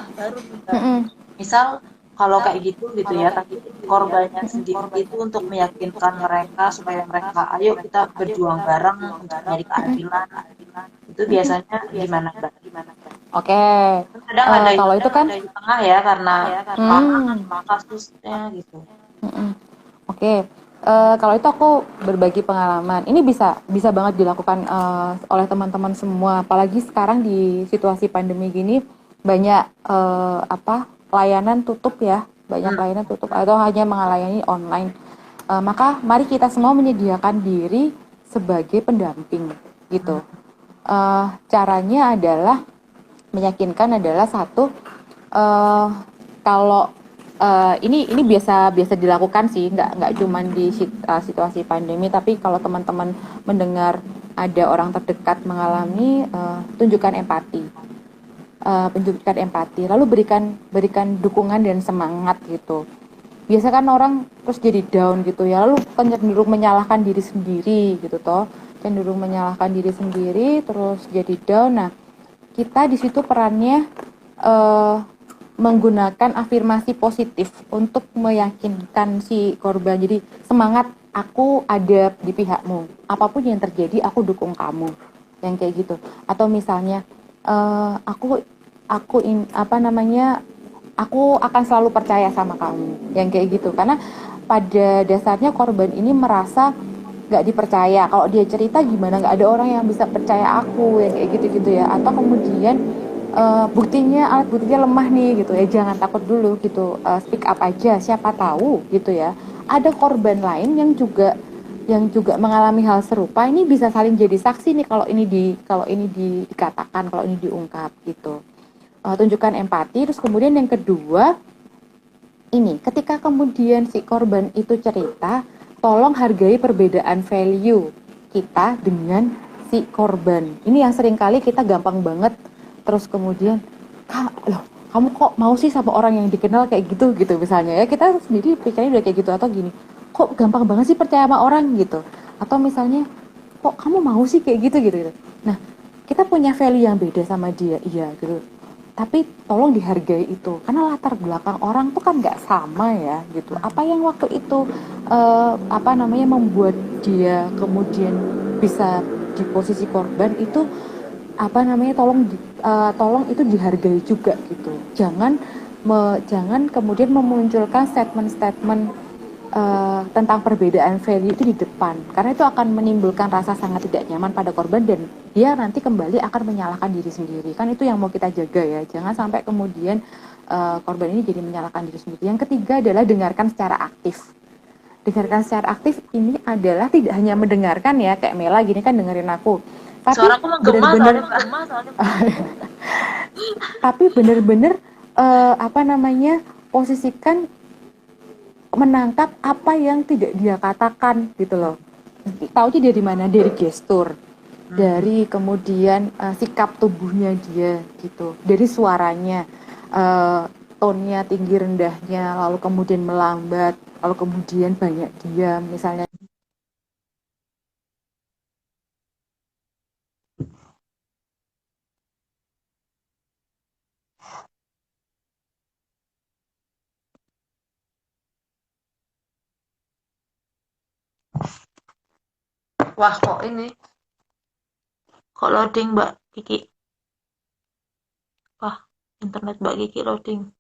Misal kalau kayak gitu ya, tapi korbannya sendiri itu untuk meyakinkan mereka supaya mereka ayo kita berjuang bareng untuk mencari keadilan. Itu biasanya gimana Mbak? Oke. Kadang ada kalau itu kan di tengah ya karena kasusnya gitu. Oke. Kalau itu aku berbagi pengalaman. Ini bisa banget dilakukan oleh teman-teman semua. Apalagi sekarang di situasi pandemi gini banyak layanan tutup ya, banyak layanan tutup atau hanya melayani online. Maka mari kita semua menyediakan diri sebagai pendamping gitu. Caranya adalah meyakinkan adalah satu, kalau ini biasa dilakukan sih, nggak cuma di situasi pandemi, tapi kalau teman-teman mendengar ada orang terdekat mengalami, tunjukkan empati, lalu berikan dukungan dan semangat gitu. Biasa kan orang terus jadi down gitu ya, lalu cenderung menyalahkan diri sendiri gitu terus jadi down. Nah, kita di situ perannya menggunakan afirmasi positif untuk meyakinkan si korban. Jadi semangat, aku ada di pihakmu. Apapun yang terjadi, aku dukung kamu. Yang kayak gitu. Atau misalnya aku akan selalu percaya sama kamu. Yang kayak gitu. Karena pada dasarnya korban ini merasa nggak dipercaya. Kalau dia cerita gimana, nggak ada orang yang bisa percaya aku, yang kayak gitu ya. Atau kemudian alat buktinya lemah nih gitu ya, jangan takut dulu gitu, speak up aja, siapa tahu gitu ya, ada korban lain yang juga mengalami hal serupa, ini bisa saling jadi saksi nih kalau ini dikatakan, kalau ini diungkap gitu. Tunjukkan empati. Terus kemudian yang kedua, ini ketika kemudian si korban itu cerita, tolong hargai perbedaan value kita dengan si korban. Ini yang seringkali kita gampang banget. Terus kemudian, kamu kok mau sih sama orang yang dikenal kayak gitu misalnya ya, kita sendiri pikirnya udah kayak gitu. Atau gini, kok gampang banget sih percaya sama orang gitu. Atau misalnya, kok kamu mau sih kayak gitu. Nah, kita punya value yang beda sama dia, iya gitu. Tapi tolong dihargai itu, karena latar belakang orang tuh kan nggak sama ya gitu. Apa yang waktu itu membuat dia kemudian bisa di posisi korban itu tolong itu dihargai juga gitu. Jangan kemudian memunculkan statement tentang perbedaan value itu di depan, karena itu akan menimbulkan rasa sangat tidak nyaman pada korban dan dia nanti kembali akan menyalahkan diri sendiri. Kan itu yang mau kita jaga ya, jangan sampai kemudian korban ini jadi menyalahkan diri sendiri. Yang ketiga adalah dengarkan secara aktif. Dengarkan secara aktif ini adalah tidak hanya mendengarkan ya, kayak Mela gini kan dengerin aku, tapi suaraku menggema tapi benar-benar posisikan, menangkap apa yang tidak dia katakan gitu loh. Taunya dari mana? Dari gestur, dari kemudian sikap tubuhnya dia gitu, dari suaranya, tonnya tinggi rendahnya, lalu kemudian melambat, lalu kemudian banyak diam misalnya. Wah, kok loading Mbak Kiki. Wah, internet Mbak Kiki loading.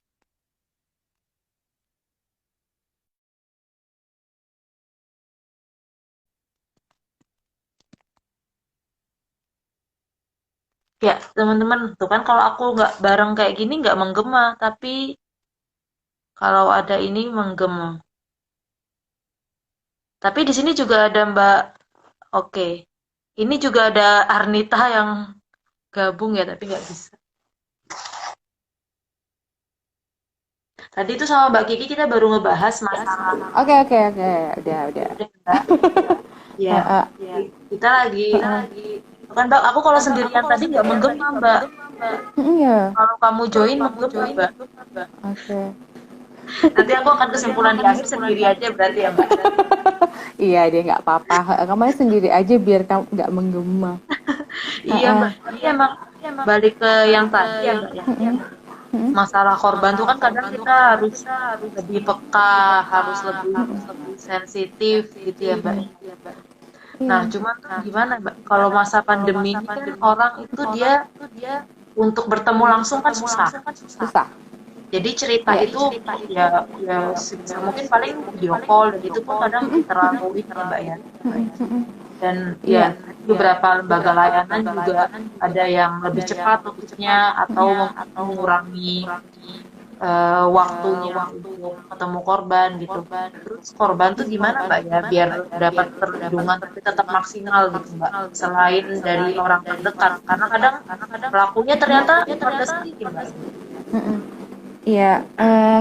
Ya, teman-teman, tuh kan kalau aku nggak bareng kayak gini nggak menggema, tapi kalau ada ini menggema. Tapi di sini juga ada Mbak. Oke. Ini juga ada Arnita yang gabung ya, tapi nggak bisa. Tadi itu sama Mbak Kiki kita baru ngebahas masalah. Oke. Udah. Ya. Kita lagi. Kan Mbak, aku kalau sendirian tadi nggak menggema Mbak. Iya. Kalau kamu join menggema Mbak. Oke. Nanti aku akan kesimpulan di akhir sendiri aja berarti ya Mbak. Iya dia nggak apa-apa. Kamu sendiri aja biar kamu nggak menggema. Iya Mbak. Ini balik ke yang tadi ya Mbak ya. Masalah korban tuh kan kadang kita harus lebih peka, harus lebih sensitif gitu ya Mbak. Nah, cuman tuh gimana Mbak? Kalau masa pandemi ini kan orang itu dia untuk bertemu langsung kan susah. Jadi cerita itu ya sebisa mungkin paling video call dan itu pun kadang terlalu ini ya Mbak ya. Dan ya beberapa lembaga layanan juga ada yang lebih cepat tutupnya atau mengurangi waktunya untuk ketemu korban gitu. Terus korban tuh gimana Mbak ya biar dapat perlindungan tapi tetap maksimal gitu Mbak. Selain dari orang terdekat karena kadang pelakunya ternyata keluarga sendiri Mbak. Iya,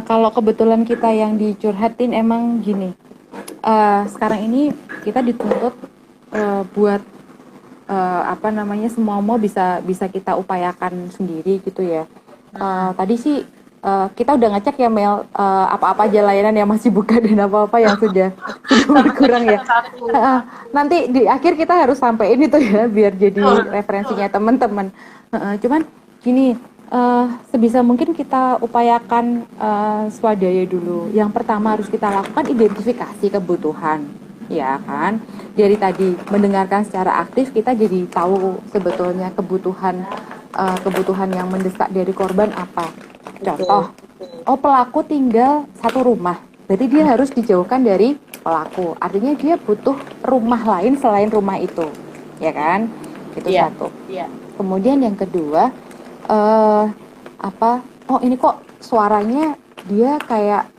kalau kebetulan kita yang dicurhatin emang gini. Sekarang ini kita dituntut buat semua mau bisa kita upayakan sendiri gitu ya. Tadi sih kita udah ngecek ya Mel, apa-apa aja layanan yang masih buka dan apa-apa yang sudah berkurang ya. Nanti di akhir kita harus sampein itu ya biar jadi referensinya teman-teman. Cuman gini, sebisa mungkin kita upayakan swadaya dulu. Yang pertama harus kita lakukan identifikasi kebutuhan, ya kan? Dari tadi mendengarkan secara aktif kita jadi tahu sebetulnya kebutuhan yang mendesak dari korban apa. Contoh, pelaku tinggal satu rumah, berarti dia harus dijauhkan dari pelaku. Artinya dia butuh rumah lain selain rumah itu, ya kan? Itu satu. Kemudian yang kedua, ini kok suaranya dia kayak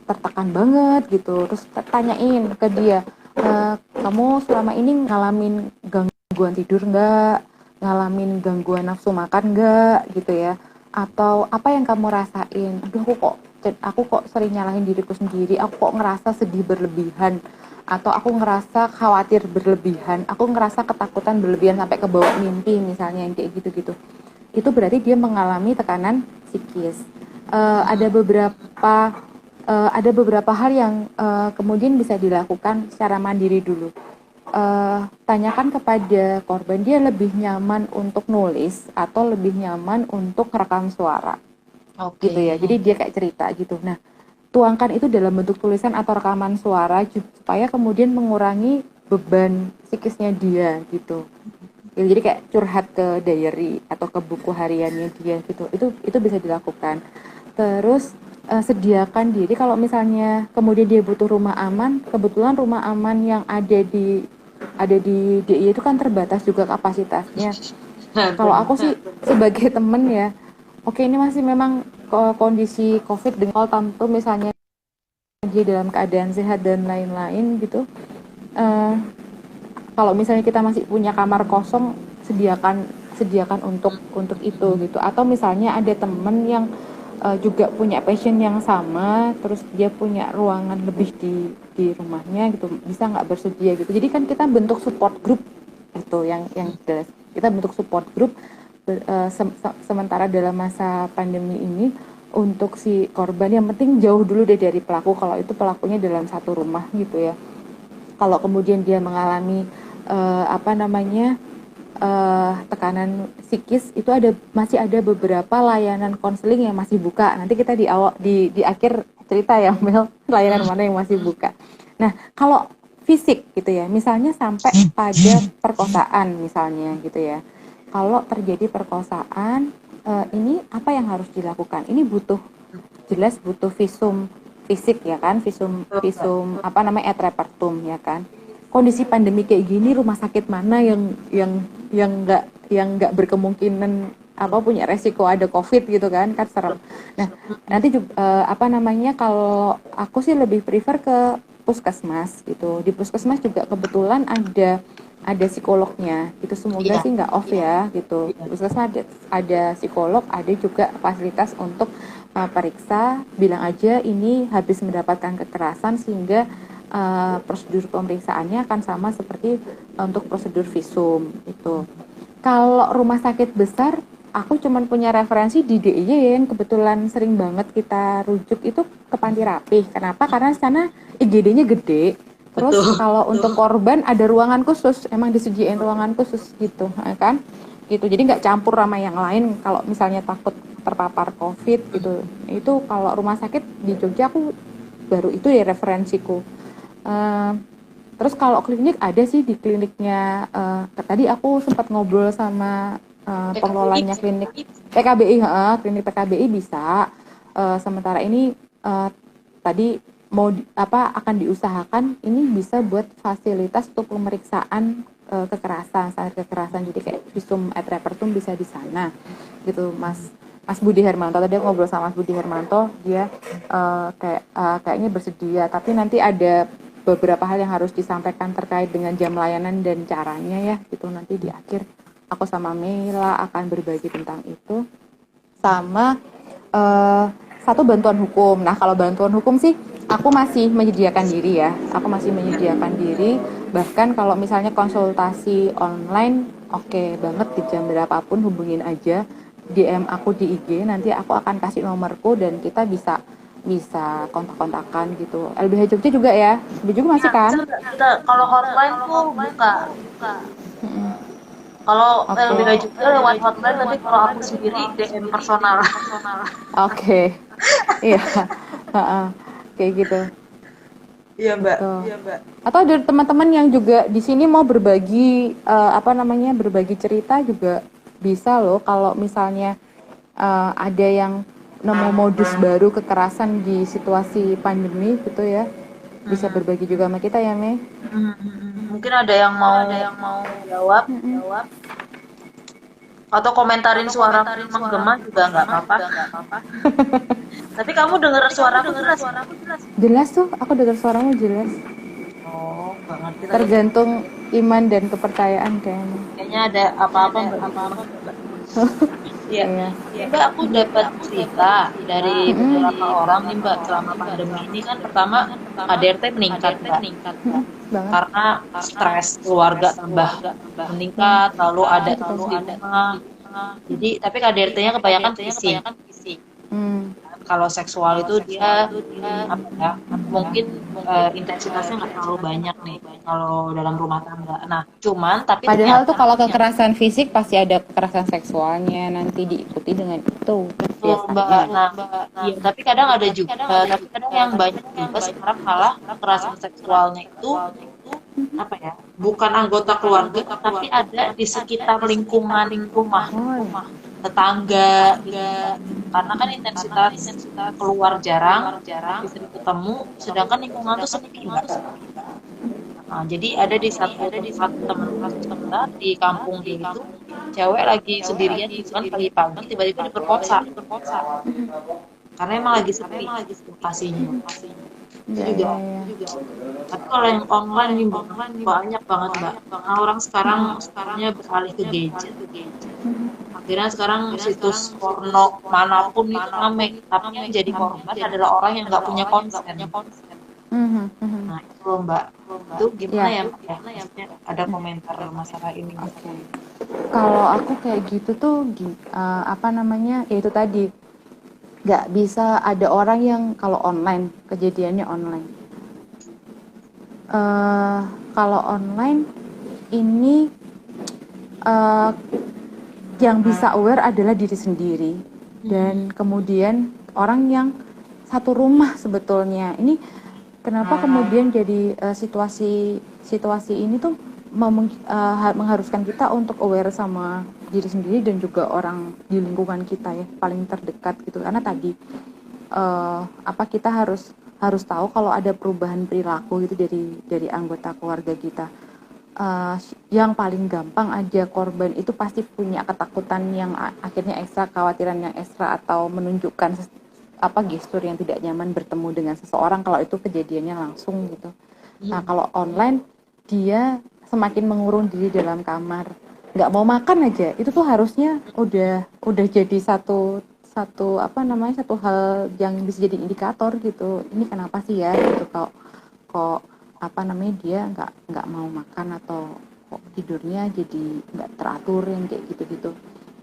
tertekan banget gitu. Terus tanyain ke dia, kamu selama ini ngalamin gangguan tidur nggak? Ngalamin gangguan nafsu makan nggak? Gitu ya. Atau apa yang kamu rasain? Aduh, aku kok sering nyalahin diriku sendiri. Aku kok ngerasa sedih berlebihan. Atau aku ngerasa khawatir berlebihan. Aku ngerasa ketakutan berlebihan sampai ke bawah mimpi misalnya yang kayak gitu-gitu. Itu berarti dia mengalami tekanan psikis. Ada beberapa hal yang kemudian bisa dilakukan secara mandiri dulu. Tanyakan kepada korban dia lebih nyaman untuk nulis atau lebih nyaman untuk rekam suara, gitu ya. Jadi dia kayak cerita gitu. Nah, tuangkan itu dalam bentuk tulisan atau rekaman suara supaya kemudian mengurangi beban psikisnya dia gitu. Jadi kayak curhat ke diary atau ke buku hariannya dia gitu. Itu bisa dilakukan. Terus sediakan diri kalau misalnya kemudian dia butuh rumah aman. Kebetulan rumah aman yang ada di DIY itu kan terbatas juga kapasitasnya. Kalau aku sih sebagai temen ya, oke ini masih memang kondisi COVID dengan tentu misalnya dia dalam keadaan sehat dan lain-lain gitu. Kalau misalnya kita masih punya kamar kosong, sediakan untuk itu gitu. Atau misalnya ada temen yang juga punya passion yang sama, terus dia punya ruangan lebih di rumahnya gitu, bisa nggak bersedia gitu. Jadi kan kita bentuk support group itu yang jelas. Kita bentuk support group sementara dalam masa pandemi ini untuk si korban. Yang penting jauh dulu deh dari pelaku kalau itu pelakunya dalam satu rumah gitu ya. Kalau kemudian dia mengalami tekanan psikis itu masih ada beberapa layanan konseling yang masih buka. Nanti kita di akhir cerita ya Mel, layanan mana yang masih buka. Nah, kalau fisik gitu ya, misalnya sampai pada perkosaan misalnya gitu ya. Kalau terjadi perkosaan, ini apa yang harus dilakukan? Ini jelas butuh visum fisik ya kan, visum et repertum ya kan. Kondisi pandemi kayak gini, rumah sakit mana yang nggak berkemungkinan punya resiko ada COVID gitu kan serem. Nah nanti juga kalau aku sih lebih prefer ke puskesmas gitu. Di puskesmas juga kebetulan ada psikolognya itu, semoga sih nggak off ya gitu. Puskesmas ada psikolog, ada juga fasilitas untuk periksa, bilang aja ini habis mendapatkan kekerasan sehingga prosedur pemeriksaannya akan sama seperti untuk prosedur visum itu. Kalau rumah sakit besar, aku cuman punya referensi di DIY yang kebetulan sering banget kita rujuk itu ke Panti Rapih. Kenapa? Karena sana IGD-nya gede. Terus kalau untuk korban ada ruangan khusus, emang disediain ruangan khusus gitu, kan? gitu. Jadi nggak campur sama yang lain kalau misalnya takut terpapar COVID gitu. Itu kalau rumah sakit di Jogja aku baru itu ya referensiku. Terus kalau klinik ada sih di kliniknya. Tadi aku sempat ngobrol sama pengelolanya klinik PKBI, klinik PKBI bisa. Sementara ini tadi mau akan diusahakan ini bisa buat fasilitas untuk pemeriksaan kekerasan, standar kekerasan, jadi kayak visum et repertum bisa di sana gitu. Mas Budi Hermanto tadi aku ngobrol sama Mas Budi Hermanto, dia kayaknya bersedia, tapi nanti ada beberapa hal yang harus disampaikan terkait dengan jam layanan dan caranya ya gitu. Nanti di akhir aku sama Mela akan berbagi tentang itu, sama satu bantuan hukum. Nah kalau bantuan hukum sih aku masih menyediakan diri ya, bahkan kalau misalnya konsultasi online oke banget, di jam berapapun hubungin aja, DM aku di IG, nanti aku akan kasih nomorku dan kita bisa kontak-kontakan gitu. LBH Jogja juga ya, LBH juga masih kan? Kita kalau hotline tuh buka. Kalau LBH Jogja lewat hotline, tapi kalau aku sendiri DM personal. Oke. Iya. Kayak gitu. Iya Mbak. Atau ada teman-teman yang juga di sini mau berbagi berbagi cerita juga bisa loh. Kalau misalnya ada yang nemu modus baru kekerasan di situasi pandemi gitu ya, bisa berbagi juga sama kita ya, Me. Mungkin ada yang mau jawab. Atau komentarin suara menggema juga nggak apa-apa. Tapi kamu dengar suaraku jelas? Jelas tuh, aku dengar suaramu jelas. Oh, nggak ngerti. Tergantung iman dan kepercayaan kayaknya. Kayaknya ada apa-apa Mbak. Iya. Mbak, aku dapat cerita dari beberapa orang nih Mbak, selama pandemi ini kan pertama KDRT meningkat Mbak. Karena stres keluarga tambah meningkat, lalu ada di rumah. Jadi tapi KDRT-nya kebanyakan fisik. Kalau seksual itu dia mungkin intensitasnya nggak terlalu banyak nih kalau dalam rumah tangga. Nah, cuman tapi padahal tuh kalau kekerasan fisik pasti ada kekerasan seksualnya, nanti diikuti dengan itu. Mbak. Iya, tapi kadang ada juga, tapi kadang yang banyak juga sekarang malah kekerasan seksualnya itu bukan anggota keluarga, tapi ada di sekitar lingkungan rumah. Tetangga, karena kan intensitas keluar jarang, bisa ketemu, sedangkan lingkungan tuh sepi Mbak. Nah, jadi ada di satu teman kita di kampung itu, cewek lagi sendirian kan pagi-pagi tiba-tiba diperkosa. Karena emang lagi sepi lokasinya. Itu juga. Tapi kalau yang online nih banyak banget Mbak. Karena orang sekarangnya beralih ke gadget. Akhirnya sekarang situs porno manapun itu ramai, tapi yang jadi korban adalah orang yang nggak punya konsen. Nah itu Mbak, itu gimana ya Mbak? Ada komentar masalah ini? Kalau aku kayak gitu tuh ya itu tadi, nggak bisa ada orang yang kalau online kejadiannya online. Kalau online ini yang bisa aware adalah diri sendiri dan kemudian orang yang satu rumah sebetulnya. Ini kenapa kemudian jadi situasi ini tuh mengharuskan kita untuk aware sama diri sendiri dan juga orang di lingkungan kita ya, paling terdekat gitu. Karena tadi kita harus tahu kalau ada perubahan perilaku gitu dari anggota keluarga kita. Yang paling gampang aja korban itu pasti punya ketakutan yang akhirnya ekstra, kekhawatiran yang ekstra, atau menunjukkan gestur yang tidak nyaman bertemu dengan seseorang kalau itu kejadiannya langsung gitu. Nah kalau online dia semakin mengurung diri dalam kamar, nggak mau makan aja, itu tuh harusnya udah jadi satu hal yang bisa jadi indikator gitu. Ini kenapa sih ya gitu, kok dia nggak mau makan, atau kok tidurnya jadi nggak teratur, yang kayak gitu.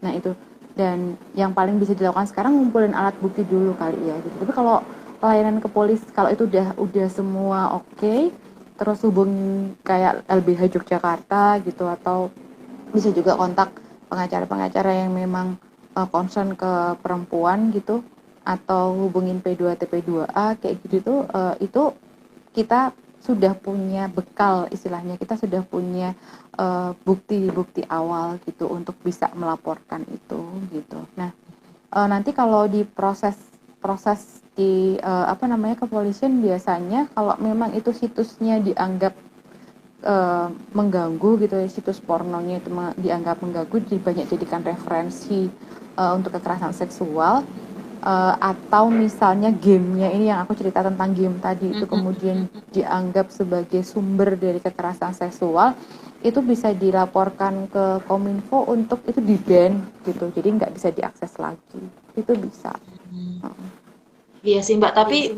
Nah itu, dan yang paling bisa dilakukan sekarang ngumpulin alat bukti dulu kali ya gitu. Tapi kalau pelayanan ke polisi, kalau itu udah semua oke, terus hubungi kayak LBH Yogyakarta gitu, atau bisa juga kontak pengacara-pengacara yang memang concern ke perempuan gitu, atau hubungin P2T P2A kayak gitu tuh, itu kita sudah punya bekal, istilahnya kita sudah punya bukti-bukti awal gitu untuk bisa melaporkan itu gitu. Nah, nanti kalau di proses di kepolisian, biasanya kalau memang itu situsnya dianggap mengganggu gitu ya, situs pornonya itu dianggap mengganggu, banyak jadikan referensi untuk kekerasan seksual, atau misalnya gamenya ini yang aku cerita tentang game tadi itu kemudian dianggap sebagai sumber dari kekerasan seksual, itu bisa dilaporkan ke Kominfo untuk itu di-ban gitu, jadi nggak bisa diakses lagi, itu bisa. Iya sih Mbak, tapi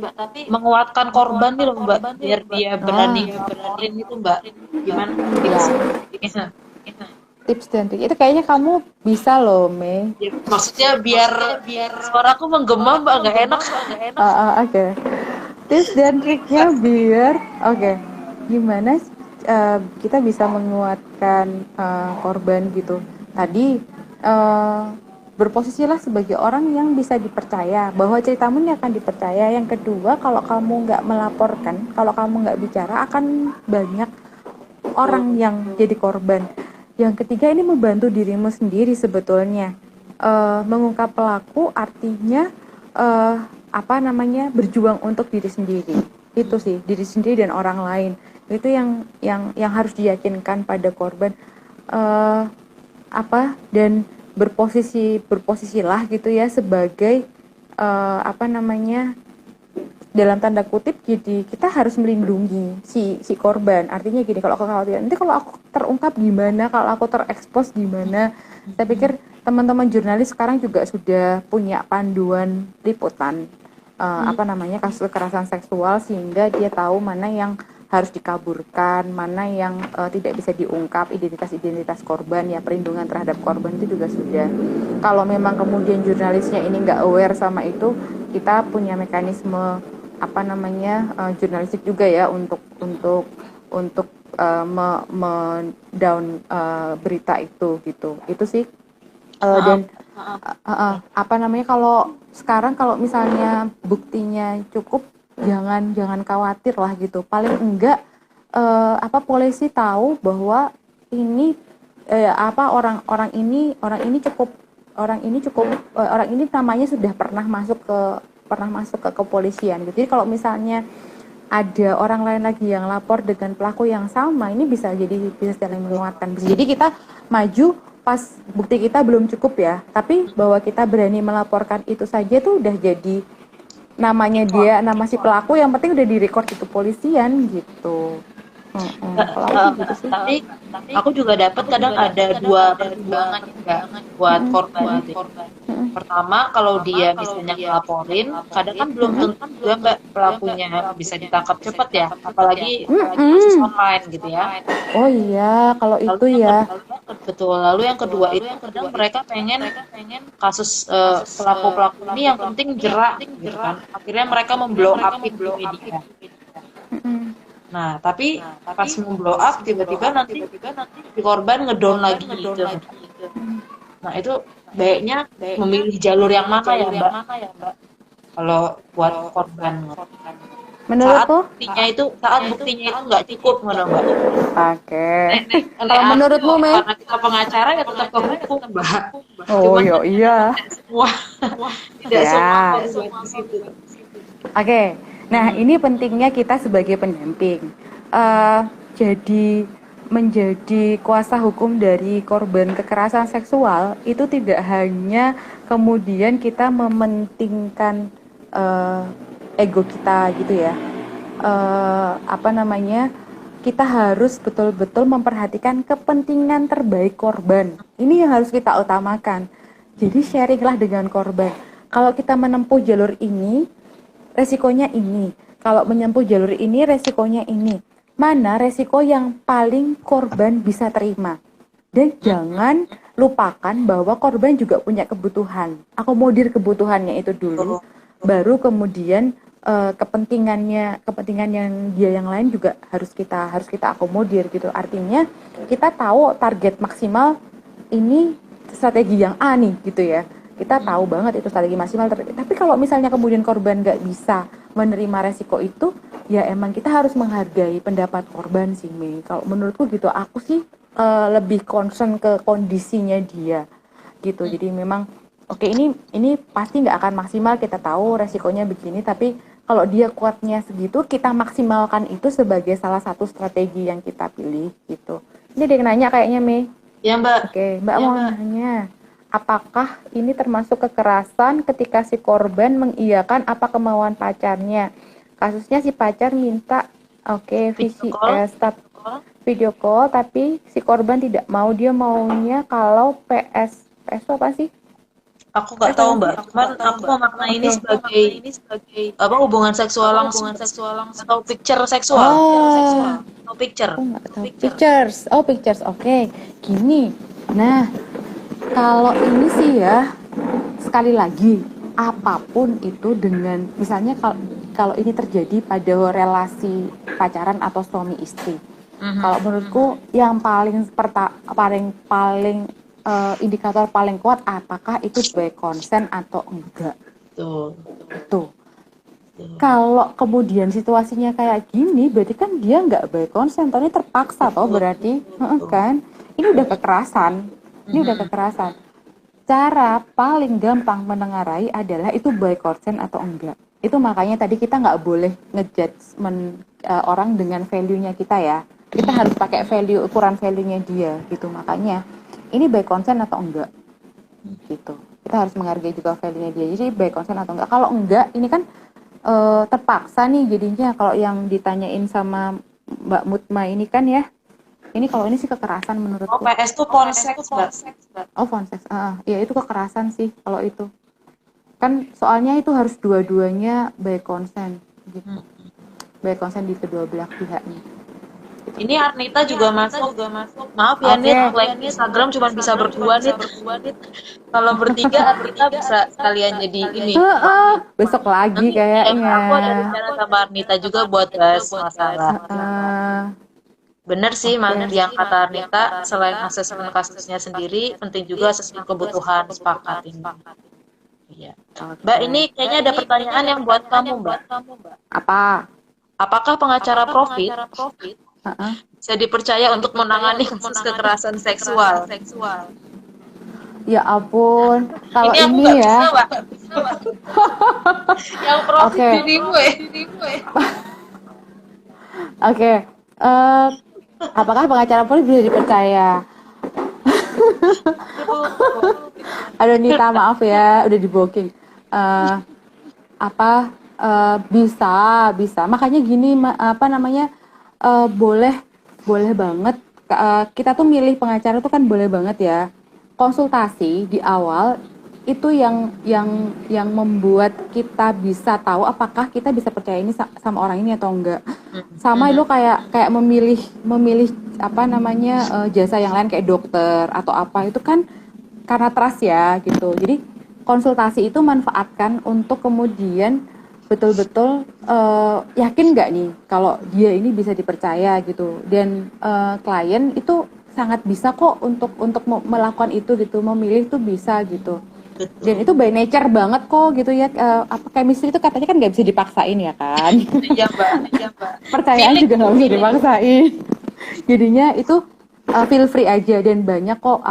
menguatkan korban nih loh Mbak, biar dia berani ngelaporin itu Mbak. Gimana? Ya. Tips dan trik itu kayaknya kamu bisa loh, Mei. Ya, maksudnya biar suaraku menggema Mbak, nggak enak. Oke. Tips dan triknya biar gimana kita bisa menguatkan korban gitu. Tadi berposisilah sebagai orang yang bisa dipercaya, bahwa ceritamu ini akan dipercaya. Yang kedua, kalau kamu nggak melaporkan, kalau kamu nggak bicara, akan banyak orang yang jadi korban. Yang ketiga, ini membantu dirimu sendiri sebetulnya. Mengungkap pelaku artinya berjuang untuk diri sendiri. Itu sih, diri sendiri dan orang lain. Itu yang harus diyakinkan pada korban. Dan berposisilah gitu ya sebagai dalam tanda kutip, jadi kita harus melindungi si korban. Artinya gini, kalau kekhawatiran nanti kalau aku terungkap gimana, kalau aku terekspos gimana. Saya pikir teman-teman jurnalis sekarang juga sudah punya panduan liputan kasus kekerasan seksual, sehingga dia tahu mana yang harus dikaburkan, mana yang tidak bisa diungkap, identitas korban, ya perlindungan terhadap korban itu juga sudah. Kalau memang kemudian jurnalisnya ini nggak aware sama itu, kita punya mekanisme jurnalistik juga ya untuk down berita itu gitu. Itu sih. Kalau sekarang kalau misalnya buktinya cukup, jangan khawatir lah gitu. Paling enggak polisi tahu bahwa ini orang ini namanya sudah pernah masuk ke kepolisian gitu. Jadi kalau misalnya ada orang lain lagi yang lapor dengan pelaku yang sama, ini bisa saling menguatkan. Jadi kita maju pas bukti kita belum cukup ya, tapi bahwa kita berani melaporkan itu saja tuh udah jadi namanya dia, nama si pelaku, yang penting udah direkord di kepolisian gitu. Tapi aku juga dapat kadang ada dua pertimbangan juga buat korban. Pertama, kalau dia misalnya ngelaporin, kadang kan belum tentu juga Mbak pelakunya bisa ditangkap cepat ya, apalagi kasus online gitu ya. Oh iya, kalau itu ya. Betul. Lalu yang kedua itu kadang mereka pengen kasus pelaku-pelaku ini yang penting jerak gitu kan. Akhirnya mereka memblow up di media. Nah, tapi pas memblow up tiba-tiba nanti si korban ngedown lagi gitu. Nah, itu baiknya memilih jalur yang mana ya, Mbak? Kalau buat korban. Menurutku? Saat buktinya itu nggak cukup, Mbak. Oke. Kalau menurutmu, Mei? Karena kita pengacara ya tetap ke hukum, Mbak. Oh, iya. Tidak semua di situ. Oke. Nah, ini pentingnya kita sebagai pendamping. Jadi menjadi kuasa hukum dari korban kekerasan seksual itu tidak hanya kemudian kita mementingkan ego kita gitu ya. Kita harus betul-betul memperhatikan kepentingan terbaik korban. Ini yang harus kita utamakan. Jadi sharinglah dengan korban. Kalau kita menempuh jalur ini, resikonya ini. Kalau menempuh jalur ini, resikonya ini. Mana resiko yang paling korban bisa terima? Dan jangan lupakan bahwa korban juga punya kebutuhan. Akomodir kebutuhannya itu dulu, baru kemudian kepentingan yang dia yang lain juga harus kita akomodir gitu. Artinya kita tahu target maksimal ini strategi yang A nih gitu ya, kita tahu banget itu strategi maksimal, tapi kalau misalnya kemudian korban nggak bisa menerima resiko itu, ya emang kita harus menghargai pendapat korban sih Mei. Kalau menurutku gitu, aku sih lebih concern ke kondisinya dia gitu. Jadi memang oke, ini pasti nggak akan maksimal, kita tahu resikonya begini, tapi kalau dia kuatnya segitu, kita maksimalkan itu sebagai salah satu strategi yang kita pilih gitu. Ini ada yang nanya kayaknya Mei. Ya Mbak. Oke, Mbak mau nanya, apakah ini termasuk kekerasan ketika si korban mengiyakan apa kemauan pacarnya? Kasusnya si pacar minta video call, tapi si korban tidak mau, dia maunya kalau PS itu apa sih? Aku nggak tahu Mbak, cuman aku memaknai ini sebagai apa, hubungan seksual langsung atau picture seksual. Atau picture. Pictures. Oke. Gini. Nah, kalau ini sih ya, sekali lagi, apapun itu dengan, misalnya kalau ini terjadi pada relasi pacaran atau suami istri. Kalau menurutku yang paling indikator paling kuat apakah itu by consent atau enggak. Tuh. Kalau kemudian situasinya kayak gini, berarti kan dia nggak by consent, ini terpaksa toh berarti, kan? Ini udah kekerasan. Cara paling gampang menengarai adalah itu by consent atau enggak. Itu makanya tadi kita nggak boleh ngejudge orang dengan value-nya kita ya. Kita harus pakai ukuran value-nya dia gitu. Makanya ini by consent atau enggak gitu. Kita harus menghargai juga value-nya dia. Jadi by consent atau enggak. Kalau enggak, ini kan terpaksa nih jadinya. Kalau yang ditanyain sama Mbak Mutma ini kan ya, ini kalau ini sih kekerasan menurutku. PS tuh phone sex, Mbak. Phone sex. Ya itu kekerasan sih kalau itu. Kan soalnya itu harus dua-duanya by consent gitu. By consent di kedua belah pihaknya. Ini Arnita juga masuk. Maaf ya Nit, like Instagram cuma bisa berdua Nit. Kalau bertiga Arnita bisa sekalian jadi ini. Besok lagi kayaknya. Aku ada rencana sama Arnita juga buat bahas masalah. Bener sih, yang kata Arnita, selain asesmen kasusnya sendiri, penting juga asesmen kebutuhan, sepakat ini. Iya. Mbak, ini kayaknya ada pertanyaan yang buat kamu, Mbak. Apa? Apakah pengacara profit bisa dipercaya untuk menangani kasus kekerasan seksual? Ya ampun, kalau ini ya. Yang profit dirimu Oke. Apakah pengacara polisi bisa dipercaya? Aduh Nita, maaf ya, udah di-booking. Bisa. Makanya gini, boleh banget. Kita tuh milih pengacara tuh kan boleh banget ya. Konsultasi di awal itu yang membuat kita bisa tahu apakah kita bisa percaya ini sama orang ini atau enggak. Sama itu kayak memilih jasa yang lain kayak dokter atau apa, itu kan karena trust ya gitu. Jadi konsultasi itu manfaatkan untuk kemudian betul-betul yakin nggak nih kalau dia ini bisa dipercaya gitu, dan klien itu sangat bisa kok untuk melakukan itu gitu, memilih tuh bisa gitu. Dan itu by nature banget kok gitu ya. Chemistry itu katanya kan nggak bisa dipaksain ya kan. Iya Mbak. Percayaan juga nggak bisa dipaksain. Jadinya itu feel free aja, dan banyak kok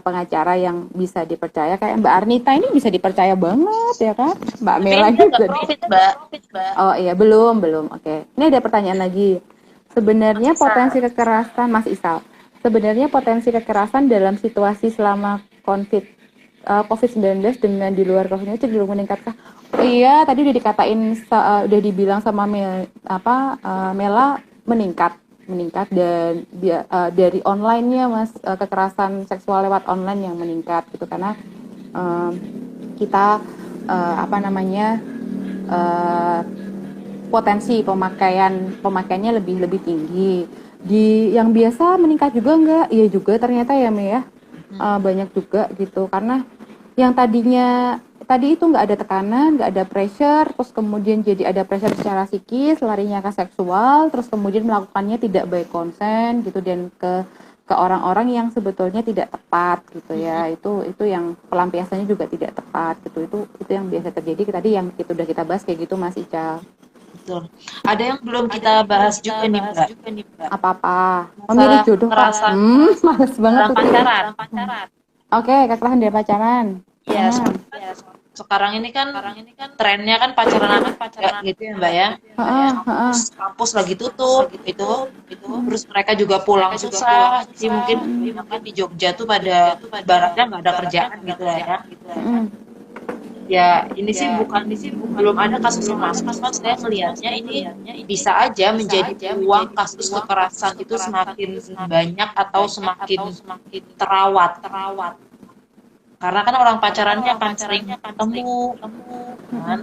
pengacara yang bisa dipercaya, kayak Mbak Arnita ini bisa dipercaya banget ya kan. Mbak Mela juga. Mbak. Oh iya, belum. Oke. Ini ada pertanyaan lagi. Sebenarnya potensi kekerasan, Mas Isal. Sebenarnya potensi kekerasan dalam situasi selama COVID-19 dengan di luar COVID-19 cenderung meningkatkah? Iya, tadi udah udah dibilang sama Mela meningkat, dan dari online-nya Mas, kekerasan seksual lewat online yang meningkat gitu, karena kita potensi pemakaiannya lebih tinggi. Di yang biasa meningkat juga enggak? Iya juga ternyata ya Mei ya. Banyak juga gitu, karena yang tadi itu nggak ada tekanan, nggak ada pressure, terus kemudian jadi ada pressure secara psikis, larinya ke seksual, terus kemudian melakukannya tidak by consent gitu, dan ke ke orang-orang yang sebetulnya tidak tepat gitu ya. Itu yang pelampiasannya juga tidak tepat gitu. Itu yang biasa terjadi tadi yang itu udah kita bahas kayak gitu Mas Ica. Betul. Ada yang belum kita bahas juga nih, Mbak. Apa-apa? Memilih jodoh kok. Males banget tuh. Pacaran. Oke, kekerasan dari pacaran. Iya, sekarang ini kan trennya kan pacaran gitu ya, Mbak ya. Kampus lagi tutup gitu. Terus mereka juga pulang susah. Jadi mungkin di Jogja tuh pada baratnya nggak ada kerjaan gitu lah ya. Ya, ini sih belum ada kasus yang masuk. Cuma saya melihatnya ini bisa aja menjadi peluang kasus kekerasan itu semakin banyak atau semakin terawat. Karena kan orang pacarannya akan sering ketemu, kan?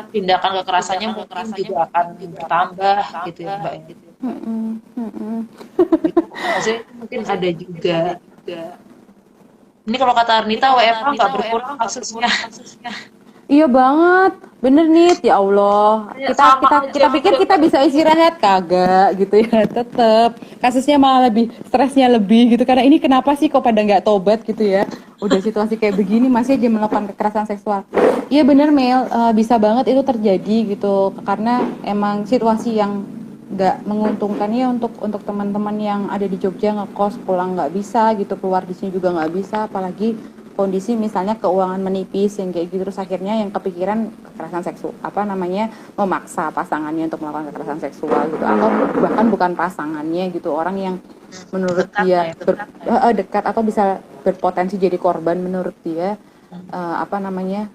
Tindakan kekerasannya mungkin juga akan bertambah gitu ya, Mbak. Gitu. Maksudnya mungkin ada juga. Ini kalau kata Arnita, WFH nggak berkurang kasusnya. Iya banget, bener nih, ya Allah. Kita pikir kita bisa istirahat, kagak gitu ya. Tetep kasusnya malah lebih, stresnya lebih gitu. Karena ini kenapa sih kok pada nggak tobat gitu ya? Udah situasi kayak begini masih aja melakukan kekerasan seksual. Iya bener Mel, bisa banget itu terjadi gitu. Karena emang situasi yang nggak menguntungkan ya untuk teman-teman yang ada di Jogja ngekos, pulang nggak bisa gitu, keluar di sini juga nggak bisa, apalagi kondisi misalnya keuangan menipis yang kayak gitu, terus akhirnya yang kepikiran kekerasan seksual, memaksa pasangannya untuk melakukan kekerasan seksual gitu, atau bahkan bukan pasangannya gitu, orang yang menurut dia dekat atau bisa berpotensi jadi korban menurut dia,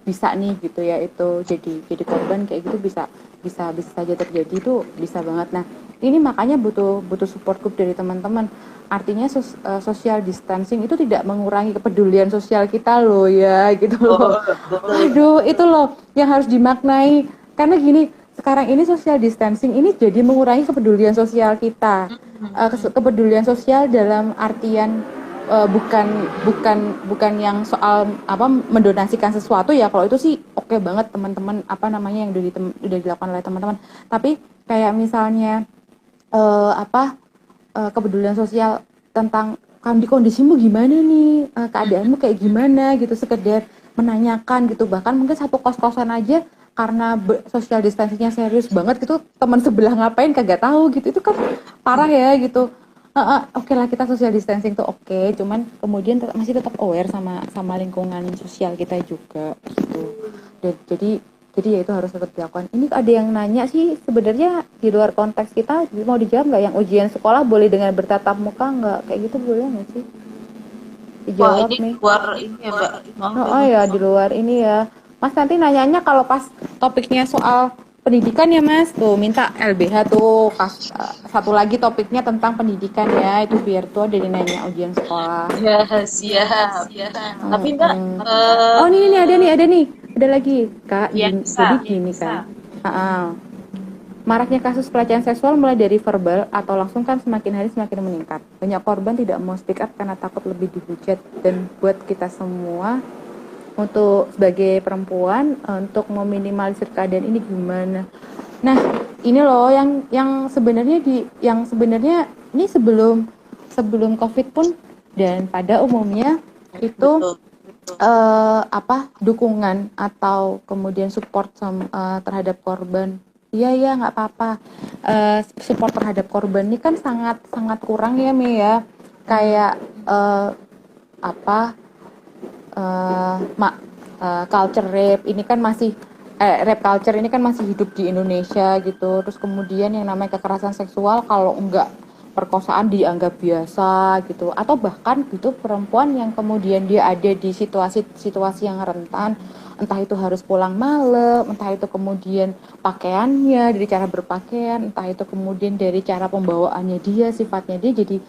bisa nih gitu ya, itu jadi korban kayak gitu bisa saja terjadi, itu bisa banget. Nah ini makanya butuh support group dari teman-teman. Artinya social distancing itu tidak mengurangi kepedulian sosial kita loh ya gitu loh. Aduh itu loh yang harus dimaknai, karena gini, sekarang ini social distancing ini jadi mengurangi kepedulian sosial kita. Kepedulian sosial dalam artian bukan yang soal mendonasikan sesuatu ya, kalau itu sih oke banget teman-teman yang udah dilakukan oleh teman-teman, tapi kayak misalnya kepedulian sosial tentang kondisimu gimana nih, keadaanmu kayak gimana gitu, sekedar menanyakan gitu, bahkan mungkin satu kos-kosan aja karena social distancingnya serius banget gitu, teman sebelah ngapain kagak tahu gitu, itu kan parah ya gitu. Oke lah kita social distancing tuh oke, cuman kemudian masih tetap aware sama lingkungan sosial kita juga gitu. Jadi ya itu harus tetap dilakukan. Ini ada yang nanya sih, sebenarnya di luar konteks kita, mau dijawab nggak, yang ujian sekolah boleh dengan bertatap muka nggak? Kayak gitu boleh nggak sih? Dijawab nih. Luar ini ya, Mbak. Ya di luar ini ya. Mas nanti nanyanya kalau pas topiknya soal pendidikan ya Mas, tuh minta LBH tuh satu lagi topiknya tentang pendidikan ya, itu biar tuh ada nanya ujian sekolah. Ya siap. Tapi Mbak, ini ada lagi Kak. Jadi gini kan, maraknya kasus pelecehan seksual mulai dari verbal atau langsung kan semakin hari semakin meningkat. Banyak korban tidak mau speak up karena takut lebih dihujat, dan buat kita semua untuk sebagai perempuan untuk meminimalisir keadaan ini gimana? Nah ini loh yang sebenarnya ini sebelum COVID pun dan pada umumnya itu dukungan atau kemudian support terhadap korban. Iya nggak apa-apa. Support terhadap korban ini kan sangat kurang ya Mi ya. Kayak culture rape ini kan masih rape culture ini kan masih hidup di Indonesia gitu. Terus kemudian yang namanya kekerasan seksual, kalau enggak perkosaan dianggap biasa gitu, atau bahkan gitu perempuan yang kemudian dia ada di situasi yang rentan, entah itu harus pulang malam, entah itu kemudian pakaiannya, dari cara berpakaian, entah itu kemudian dari cara pembawaannya dia, sifatnya dia jadi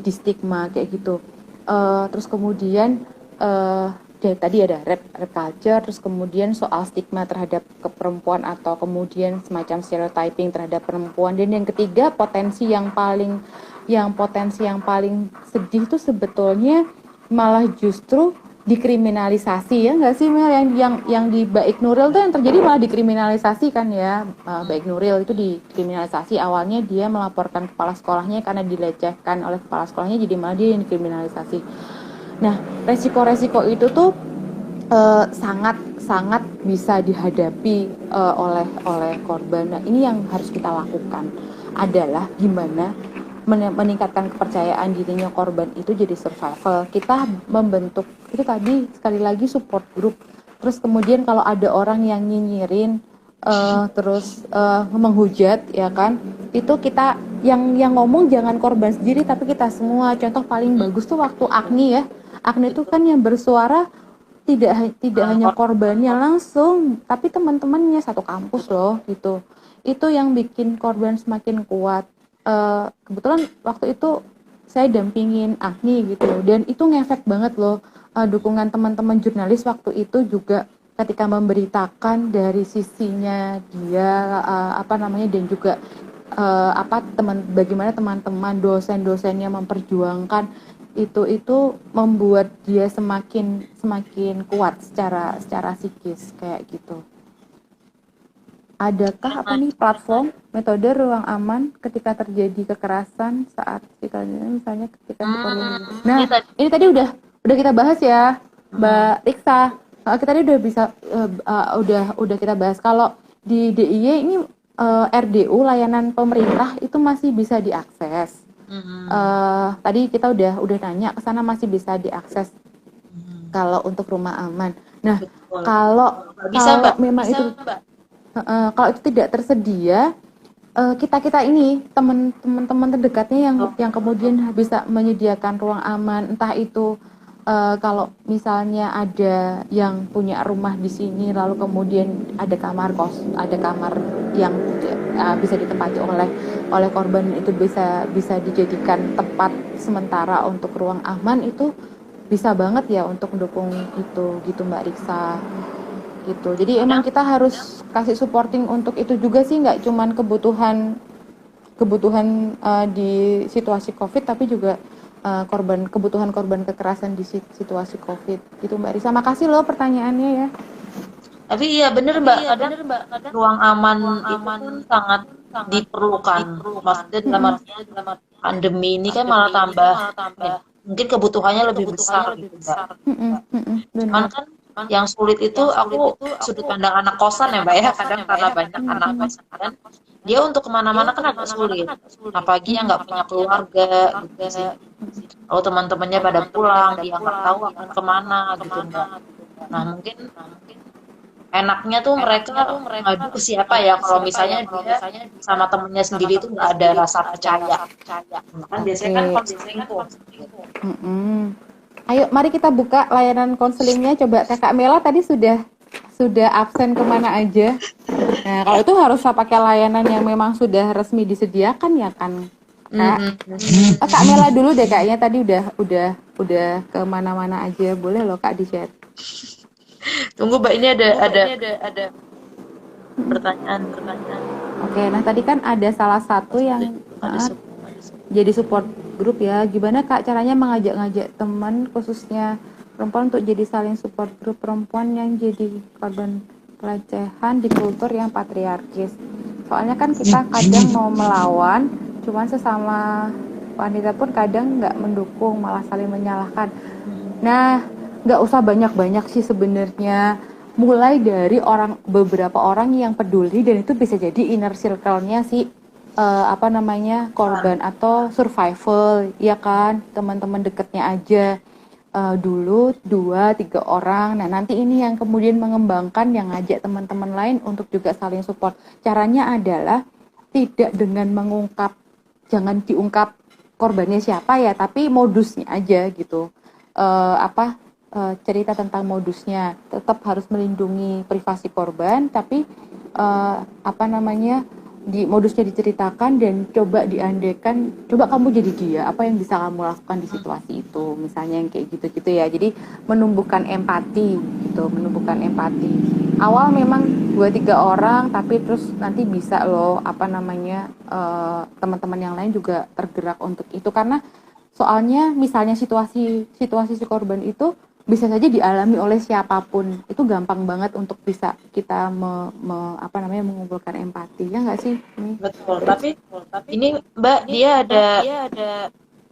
di stigma kayak gitu. Terus kemudian tadi ada rape culture, terus kemudian soal stigma terhadap perempuan atau kemudian semacam stereotyping terhadap perempuan, dan yang ketiga potensi yang paling sedih itu sebetulnya malah justru dikriminalisasi ya nggak sih Mel, yang di Baik Nuril tuh yang terjadi malah dikriminalisasi kan ya. Baik Nuril itu dikriminalisasi, awalnya dia melaporkan kepala sekolahnya karena dilecehkan oleh kepala sekolahnya, jadi malah dia yang dikriminalisasi. Nah, resiko-resiko itu tuh sangat bisa dihadapi oleh korban. Nah, ini yang harus kita lakukan adalah gimana meningkatkan kepercayaan dirinya korban itu jadi survival. Kita membentuk itu tadi sekali lagi support group. Terus kemudian kalau ada orang yang nyinyirin terus menghujat ya kan, itu kita yang ngomong jangan korban sendiri tapi kita semua. Contoh paling bagus tuh waktu Agni ya. Agni itu kan yang bersuara tidak hanya korbannya langsung, tapi teman-temannya satu kampus loh gitu. Itu yang bikin korban semakin kuat. Kebetulan waktu itu saya dampingin Agni gitu, dan itu ngefek banget loh. Dukungan teman-teman jurnalis waktu itu juga ketika memberitakan dari sisinya dia dan juga bagaimana teman-teman dosen-dosennya memperjuangkan itu membuat dia semakin kuat secara psikis kayak gitu. Adakah platform metode ruang aman ketika terjadi kekerasan saat kita misalnya ketika Nah, ini tadi udah kita bahas ya, Mbak Riksa. Kita tadi udah bisa udah kita bahas kalau di DIY ini RDU layanan pemerintah itu masih bisa diakses. Tadi kita udah nanya ke sana masih bisa diakses kalau untuk rumah aman. Nah, kalau memang itu kalau itu tidak tersedia, kita ini teman-teman terdekatnya yang kemudian bisa menyediakan ruang aman, entah itu kalau misalnya ada yang punya rumah di sini lalu kemudian ada kamar yang bisa ditempati oleh korban, itu bisa dijadikan tempat sementara untuk ruang aman, itu bisa banget ya untuk mendukung itu gitu Mbak Riksa gitu. Jadi emang kita harus kasih supporting untuk itu juga sih, nggak cuman kebutuhan di situasi COVID, tapi juga kebutuhan korban kekerasan di situasi COVID gitu Mbak Risa. Makasih loh pertanyaannya ya. Tapi iya bener Mbak, kadang ruang aman itu kan sangat diperlukan. Maksudnya dalam pandemi ini kan malah tambah mungkin kebutuhannya lebih besar gitu Mbak. Cuman kan yang sulit itu aku sudut pandang anak kosan ya Mbak ya, kadang karena banyak anak kosan kan dia untuk kemana-mana kan agak sulit, apalagi yang nggak punya keluarga gitu sih. Kalau teman-temannya pada pulang dia nggak tahu akan kemana gitu Mbak. Nah mungkin enaknya tuh mereka ngadu ke siapa ya, kalau misalnya dia sama temennya sendiri tuh nggak ada rasa percaya. Kan biasanya kan konseling tuh. Ayo, mari kita buka layanan konselingnya. Coba Kakak Mela tadi sudah absen kemana aja. Nah, kalau itu harus pakai layanan yang memang sudah resmi disediakan ya kan, Kak? Kak Mela dulu deh, kayaknya tadi udah kemana-mana aja. Boleh loh Kak di share. Tunggu Mbak, ini ada pertanyaan. Oke, nah tadi kan ada salah satu yang jadi support grup ya. Gimana Kak caranya mengajak teman khususnya perempuan untuk jadi saling support grup perempuan yang jadi korban pelecehan di kultur yang patriarkis? Soalnya kan kita kadang mau melawan, cuman sesama wanita pun kadang nggak mendukung, malah saling menyalahkan. Nah, nggak usah banyak-banyak sih sebenarnya. Mulai dari beberapa orang yang peduli, dan itu bisa jadi inner circle-nya sih korban atau survival ya kan, teman-teman dekatnya aja dulu 2-3 orang. Nah nanti ini yang kemudian mengembangkan, yang ngajak teman-teman lain untuk juga saling support. Caranya adalah tidak dengan jangan diungkap korbannya siapa ya, tapi modusnya aja gitu. Cerita tentang modusnya, tetap harus melindungi privasi korban, tapi di modusnya diceritakan dan coba diandaikan, coba kamu jadi dia, apa yang bisa kamu lakukan di situasi itu, misalnya yang kayak gitu-gitu ya. Jadi menumbuhkan empati gitu, awal memang 2-3 orang, tapi terus nanti bisa loh teman-teman yang lain juga tergerak untuk itu, karena soalnya misalnya situasi si korban itu bisa saja dialami oleh siapapun. Itu gampang banget untuk bisa kita mengumpulkan empati, ya nggak sih? Betul. Tapi ini Mbak, dia ada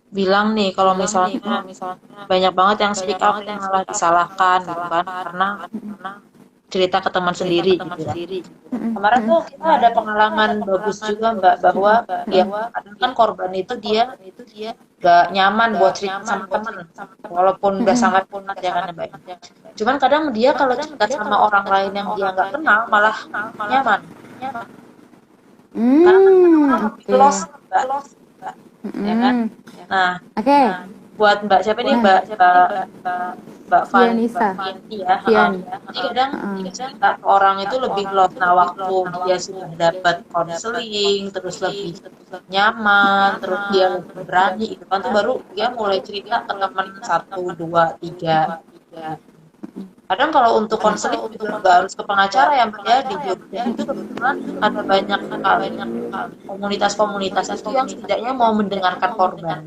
bilang nih kalau misalnya banyak banget yang speak up yang malah disalahkan gitu kan, karena cerita ke teman sendiri gitu ya. Kemarin tuh kita ada pengalaman bagus juga Mbak, bahwa ya kadang kan korban itu dia gak nyaman buat cerita sama teman, walaupun udah sangat punat ya kan Mbak. Cuman kadang dia kalau cerita sama orang lain yang dia nggak kenal malah nyaman. Karena Oke. lost Mbak. Ya kan? Nah, Oke. buat Mbak siapa nih Mbak Fianisa. Ya. Jadi kadang orang itu lebih lost. Nah, waktu dia sudah dapat konseling, terus lebih nyaman, terus dia lebih berani, itu kan tuh baru dia mulai cerita ke teman 1, 2, 3. Kadang kalau untuk konseling itu nggak harus ke pengacara ya Mbak ya, di Jogja itu kebetulan ada banyak komunitas-komunitas itu yang setidaknya mau mendengarkan korban.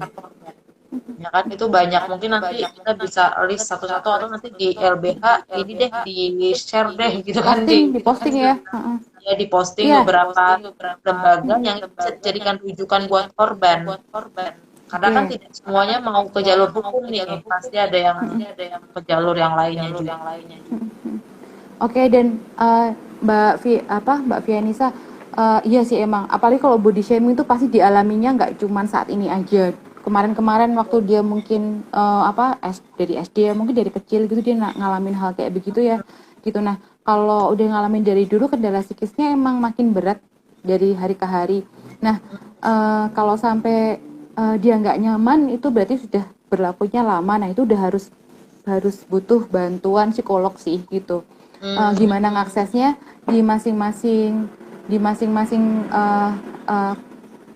Ya kan itu banyak, mungkin nanti kita bisa list satu-satu atau nanti di LBH ini deh di share deh gitu kan, di posting ya. Ya di posting beberapa lembaga yang bisa dijadikan rujukan buat korban. Karena kan tidak semuanya mau ke jalur hukum nih, pasti ada yang ke jalur yang lainnya juga. Oke, dan Mbak Fianisa, iya sih emang, apalagi kalau body shaming itu pasti dialaminya nggak cuma saat ini aja. Kemarin-kemarin waktu dia mungkin dari SD ya, mungkin dari kecil gitu dia ngalamin hal kayak begitu ya, gitu. Nah, kalau udah ngalamin dari dulu, kendala psikisnya emang makin berat dari hari ke hari. Nah, kalau sampai dia nggak nyaman, itu berarti sudah berlakunya lama. Nah, itu udah harus butuh bantuan psikolog sih gitu. Gimana ngaksesnya di masing-masing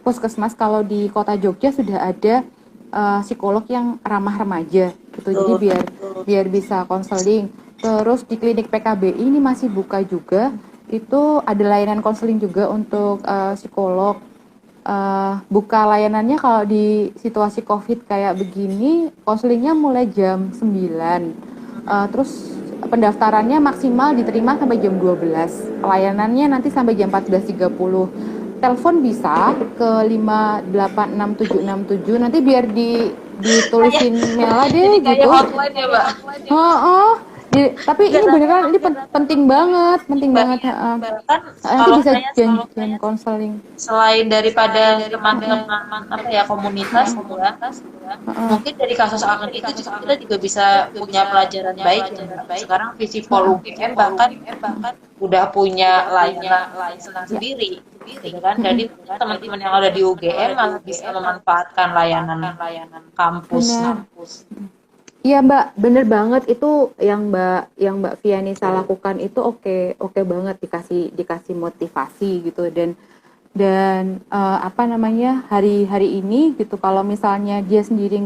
puskesmas. Kalau di kota Jogja sudah ada psikolog yang ramah remaja gitu. Jadi biar bisa konseling. Terus di klinik PKBI ini masih buka juga, itu ada layanan konseling juga untuk psikolog. Buka layanannya kalau di situasi COVID kayak begini, konselingnya mulai jam 9. Terus pendaftarannya maksimal diterima sampai jam 12. Pelayanannya nanti sampai jam 14.30. Telepon bisa ke 5866767. Nanti biar ditulisin Mela deh gitu. Kayak hotline ya, Mbak. Tapi ini beneran ini penting banget. Nanti bisa janjian konseling. Selain daripada teman-teman komunitas, mungkin dari kasus akun itu kita juga bisa punya pelajaran baik ya. Sekarang Visipol UGM bahkan udah punya layanan sendiri, gitu kan? Jadi teman-teman yang ada di UGM malah bisa memanfaatkan layanan kampus. Iya Mbak, bener banget itu yang Mbak Fianisa lakukan itu oke banget, dikasih motivasi gitu. Dan hari ini gitu, kalau misalnya dia sendiri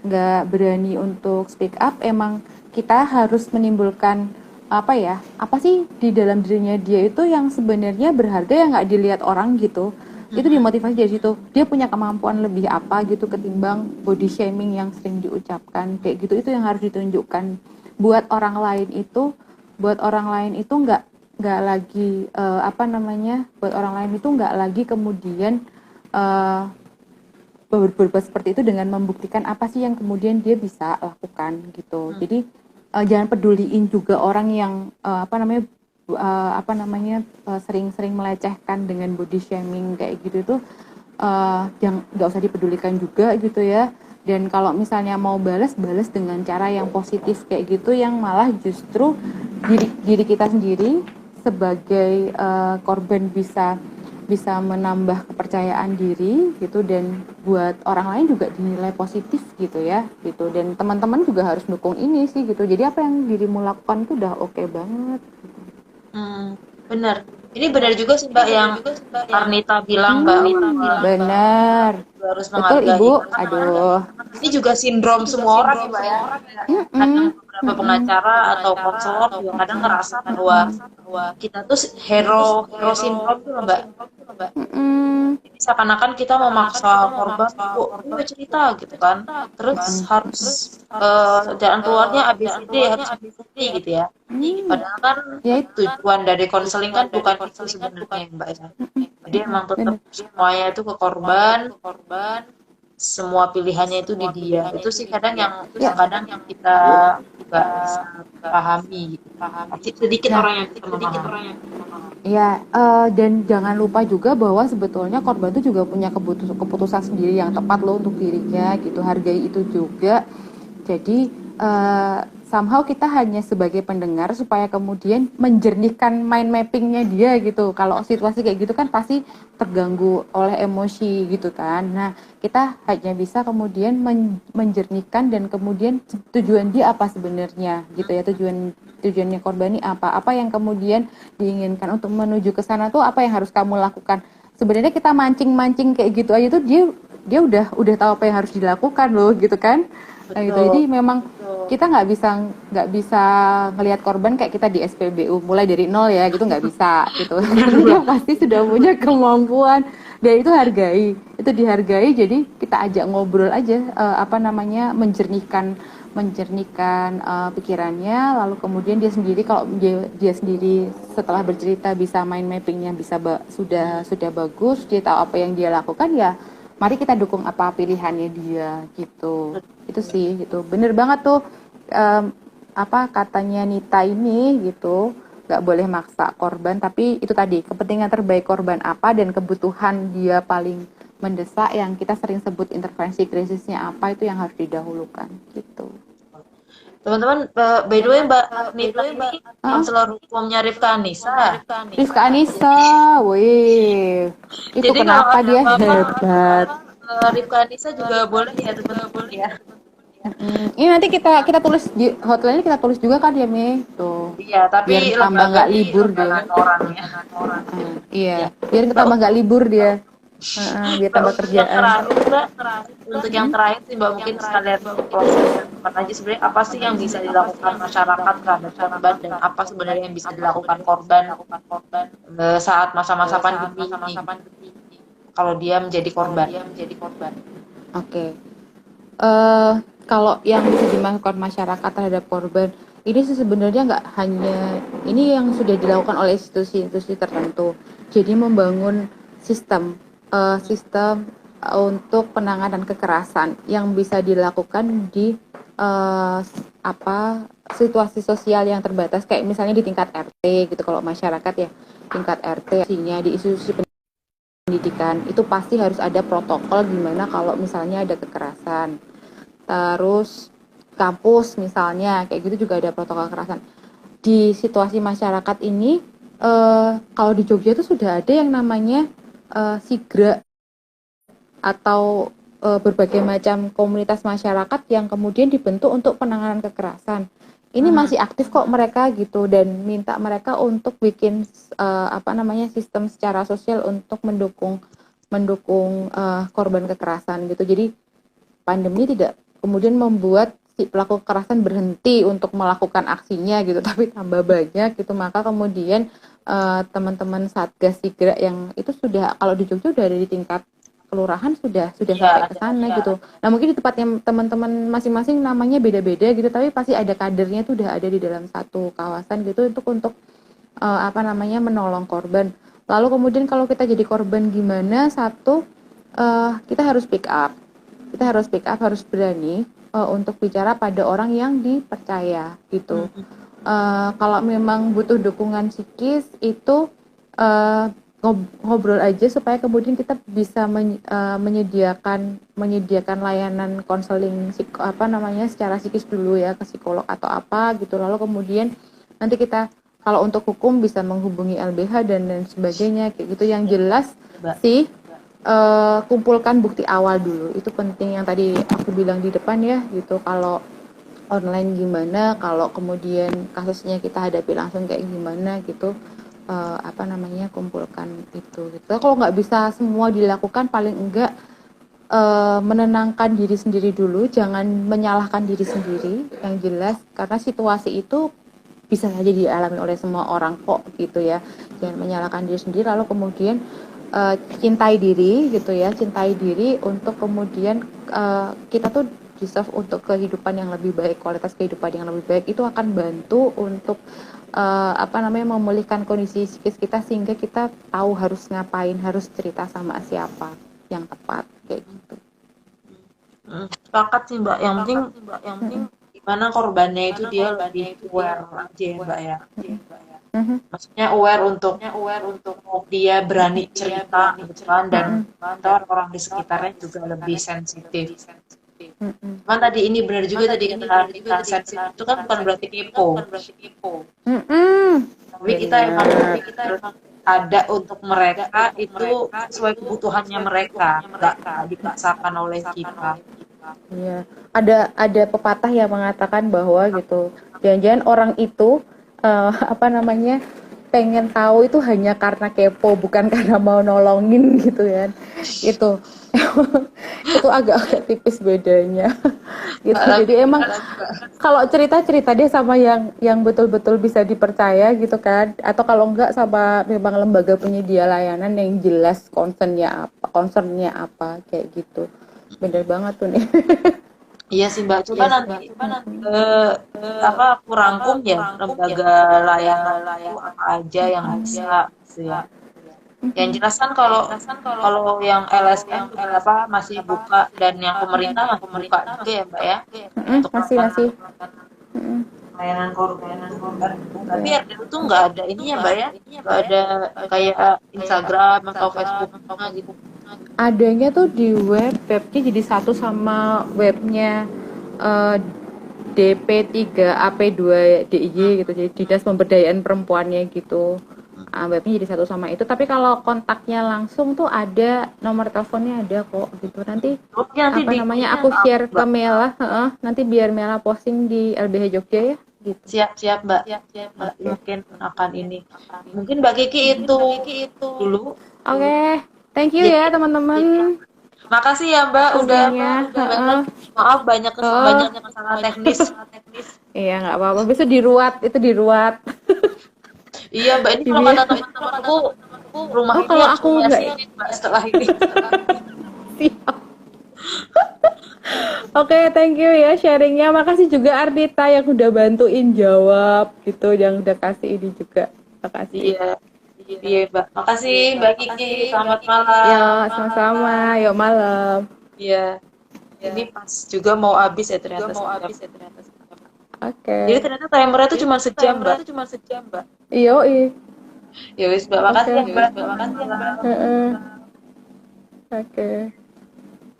nggak berani untuk speak up, emang kita harus menimbulkan apa sih di dalam dirinya dia itu yang sebenarnya berharga, yang nggak dilihat orang gitu. Itu dimotivasi dari situ, dia punya kemampuan lebih apa gitu ketimbang body shaming yang sering diucapkan kayak gitu. Itu yang harus ditunjukkan buat orang lain itu nggak lagi buat orang lain itu nggak lagi kemudian berbuat seperti itu dengan membuktikan apa sih yang kemudian dia bisa lakukan gitu. Jadi jangan peduliin juga orang yang sering-sering melecehkan dengan body shaming kayak gitu. Itu nggak usah dipedulikan juga gitu ya. Dan kalau misalnya mau balas dengan cara yang positif kayak gitu, yang malah justru diri kita sendiri sebagai korban bisa menambah kepercayaan diri gitu, dan buat orang lain juga dinilai positif gitu ya gitu. Dan teman-teman juga harus dukung ini sih gitu. Jadi apa yang dirimu lakukan itu udah oke banget gitu. Benar. Ini benar juga sih Mbak yang Arnita bilang, Mbak. Benar. Harus menghargai. Betul Ibu. Aduh. Ini juga sindrom semua orang ya Mbak ya. Kadang beberapa pengacara atau konselor juga kadang ngerasa bahwa kita tuh hero syndrome tuh Mbak. Seakan-akan kita memaksa korban untuk cerita gitu kan, terus harus jalan keluarnya ABCD, harus ABCD gitu ya. Padahal kan tujuan dari konseling kan bukan itu sebenarnya Mbak ya. Jadi emang tetap semuanya itu ke korban, semua pilihannya itu di dia. Itu sih kadang yang kita nggak bisa pahami gitu. Sedikit orang yang bisa memahami. Ya, dan jangan lupa juga bahwa sebetulnya korban itu juga punya keputusan sendiri yang tepat loh untuk dirinya gitu. Hargai itu juga. Jadi somehow kita hanya sebagai pendengar supaya kemudian menjernihkan mind mappingnya dia gitu. Kalau situasi kayak gitu kan pasti terganggu oleh emosi gitu kan. Nah, kita hanya bisa kemudian menjernihkan dan kemudian tujuan dia apa sebenarnya gitu ya. Tujuannya korban ini apa yang kemudian diinginkan untuk menuju ke sana tuh apa yang harus kamu lakukan. Sebenarnya kita mancing kayak gitu aja tuh dia udah tahu apa yang harus dilakukan loh gitu kan. Nah, gitu. Jadi memang kita nggak bisa ngelihat korban kayak kita di SPBU mulai dari nol ya gitu, nggak bisa gitu. Dia pasti sudah punya kemampuan dan itu dihargai. Jadi kita ajak ngobrol aja menjernihkan pikirannya, lalu kemudian dia sendiri kalau dia sendiri setelah bercerita bisa mind mappingnya sudah bagus, dia tahu apa yang dia lakukan ya. Mari kita dukung apa pilihannya dia gitu. Itu sih gitu. Bener banget tuh katanya Nita ini gitu. Gak boleh maksa korban, tapi itu tadi kepentingan terbaik korban apa dan kebutuhan dia paling mendesak yang kita sering sebut intervensi krisisnya apa, itu yang harus didahulukan gitu. Teman-teman, by the way Mbak Nita ini konselor hukumnya Rifka Anissa. Wih. Itu jadi kenapa dia hebat. Rifka Anissa juga boleh ya teman-teman ya. Ini nanti kita tulis di hotline, kita tulis juga kan ya Mi tuh. Iya, tapi biar tambah nggak libur dia. Iya, biar tambah nggak libur dia. Biar tambah kerjaan. Untuk yang terakhir sih Mbak, mungkin sekalian proses aja sebenarnya apa sih yang bisa dilakukan masyarakat terhadap korban dan apa sebenarnya yang bisa dilakukan korban saat masa-masa pandemi ini kalau dia menjadi korban. Oke. Kalau yang bisa dilakukan masyarakat terhadap korban ini sebenarnya nggak hanya ini yang sudah dilakukan oleh institusi-institusi tertentu. Jadi membangun sistem untuk penanganan kekerasan yang bisa dilakukan di situasi sosial yang terbatas, kayak misalnya di tingkat RT gitu. Kalau masyarakat ya tingkat RT, artinya di institusi pendidikan itu pasti harus ada protokol gimana kalau misalnya ada kekerasan. Terus kampus misalnya kayak gitu juga ada protokol kekerasan. Di situasi masyarakat ini kalau di Jogja itu sudah ada yang namanya SIGRA atau berbagai macam komunitas masyarakat yang kemudian dibentuk untuk penanganan kekerasan. Ini masih aktif kok mereka gitu, dan minta mereka untuk bikin sistem secara sosial untuk mendukung korban kekerasan gitu. Jadi pandemi tidak kemudian membuat si pelaku kekerasan berhenti untuk melakukan aksinya gitu, tapi tambah banyak gitu. Maka kemudian teman-teman Satgas Sigra yang itu sudah, kalau di Jogja udah ada di tingkat kelurahan sudah sampai ke sana gitu. Nah, mungkin di tempatnya teman-teman masing-masing namanya beda-beda gitu, tapi pasti ada kadernya tuh udah ada di dalam satu kawasan gitu untuk menolong korban. Lalu kemudian kalau kita jadi korban gimana? Kita harus pick up. Harus berani untuk bicara pada orang yang dipercaya gitu. Kalau memang butuh dukungan psikis itu ngobrol aja supaya kemudian kita bisa menyediakan layanan konseling secara psikis dulu ya, ke psikolog atau apa gitu. Lalu kemudian nanti kita kalau untuk hukum bisa menghubungi LBH dan sebagainya kayak gitu. Yang jelas sih kumpulkan bukti awal dulu, itu penting yang tadi aku bilang di depan ya gitu. Kalau online gimana, kalau kemudian kasusnya kita hadapi langsung kayak gimana gitu. Kumpulkan itu gitu. Kalau nggak bisa semua dilakukan, paling enggak menenangkan diri sendiri dulu, jangan menyalahkan diri sendiri yang jelas, karena situasi itu bisa saja dialami oleh semua orang kok gitu ya. Jangan menyalahkan diri sendiri, lalu kemudian cintai diri gitu ya, cintai diri untuk kemudian kita tuh deserve untuk kehidupan yang lebih baik, kualitas kehidupan yang lebih baik. Itu akan bantu untuk memulihkan kondisi psikis kita, sehingga kita tahu harus ngapain, harus cerita sama siapa yang tepat kayak gitu. Sepakat sih Mbak. Yang penting gimana korbannya itu dia lebih aware aja ya Mbak ya. Maksudnya aware untuk dia berani cerita gitu kan, dan orang di sekitarnya juga lebih sensitif. Cuman tadi ini benar juga tadi kata sensitif itu kan bukan berarti kepo. Tapi kita emang ada untuk mereka itu sesuai kebutuhannya mereka, nggak dipaksakan oleh kita. Iya, ada pepatah yang mengatakan bahwa gitu, jangan-jangan orang itu pengen tahu itu hanya karena kepo, bukan karena mau nolongin gitu kan. Itu agak tipis bedanya gitu. Jadi emang kalau cerita deh sama yang betul-betul bisa dipercaya gitu kan, atau kalau enggak sama memang lembaga penyedia layanan yang jelas concernnya apa kayak gitu. Bener banget tuh nih. Iya sih Mbak, coba nanti aku rangkum ya lembaga layanan itu apa aja yang bisa gitu ya. Yang jelas kan kalau yang LSM masih buka, dan yang pemerintah masih buka juga ya Mbak ya. Untuk masih. Layanan korban. Tapi RDU tuh nggak ada ini ya Mbak ya, nggak ada kayak Instagram atau Facebook gitu. Adanya tuh di webnya jadi satu sama webnya DP3AP2DIY gitu, jadi Dinas Pemberdayaan Perempuannya gitu. Webnya jadi satu sama itu, tapi kalau kontaknya langsung tuh ada, nomor teleponnya ada kok gitu. Nanti aku share ke Mela, nanti biar Mela posting di LBH Jogja ya gitu. Siap Mbak. Mungkin akan ini, mungkin Mbak Kiki itu dulu. Oke. Thank you ya teman-teman. Makasih ya Mbak udah maaf banyak masalah teknis. Iya, nggak apa-apa, bisa diruat. Iya Mbak, ini kalau kata teman-temanku rumah ini kalau aku nggak Mbak setelah ini. Siap. Oke, thank you ya sharingnya. Makasih juga Ardita yang udah bantuin jawab gitu, yang udah kasih ini juga. Makasih. Iya Mbak. Makasih Mbak Kiki. Selamat malam. Ya, sama-sama. Yuk malam. Iya. Ini pas juga mau habis ya ternyata. Oke. Jadi ternyata timernya tuh cuma sejam Mbak. Iya. Ya wis Mbak, makasih ya Mbak. Oke.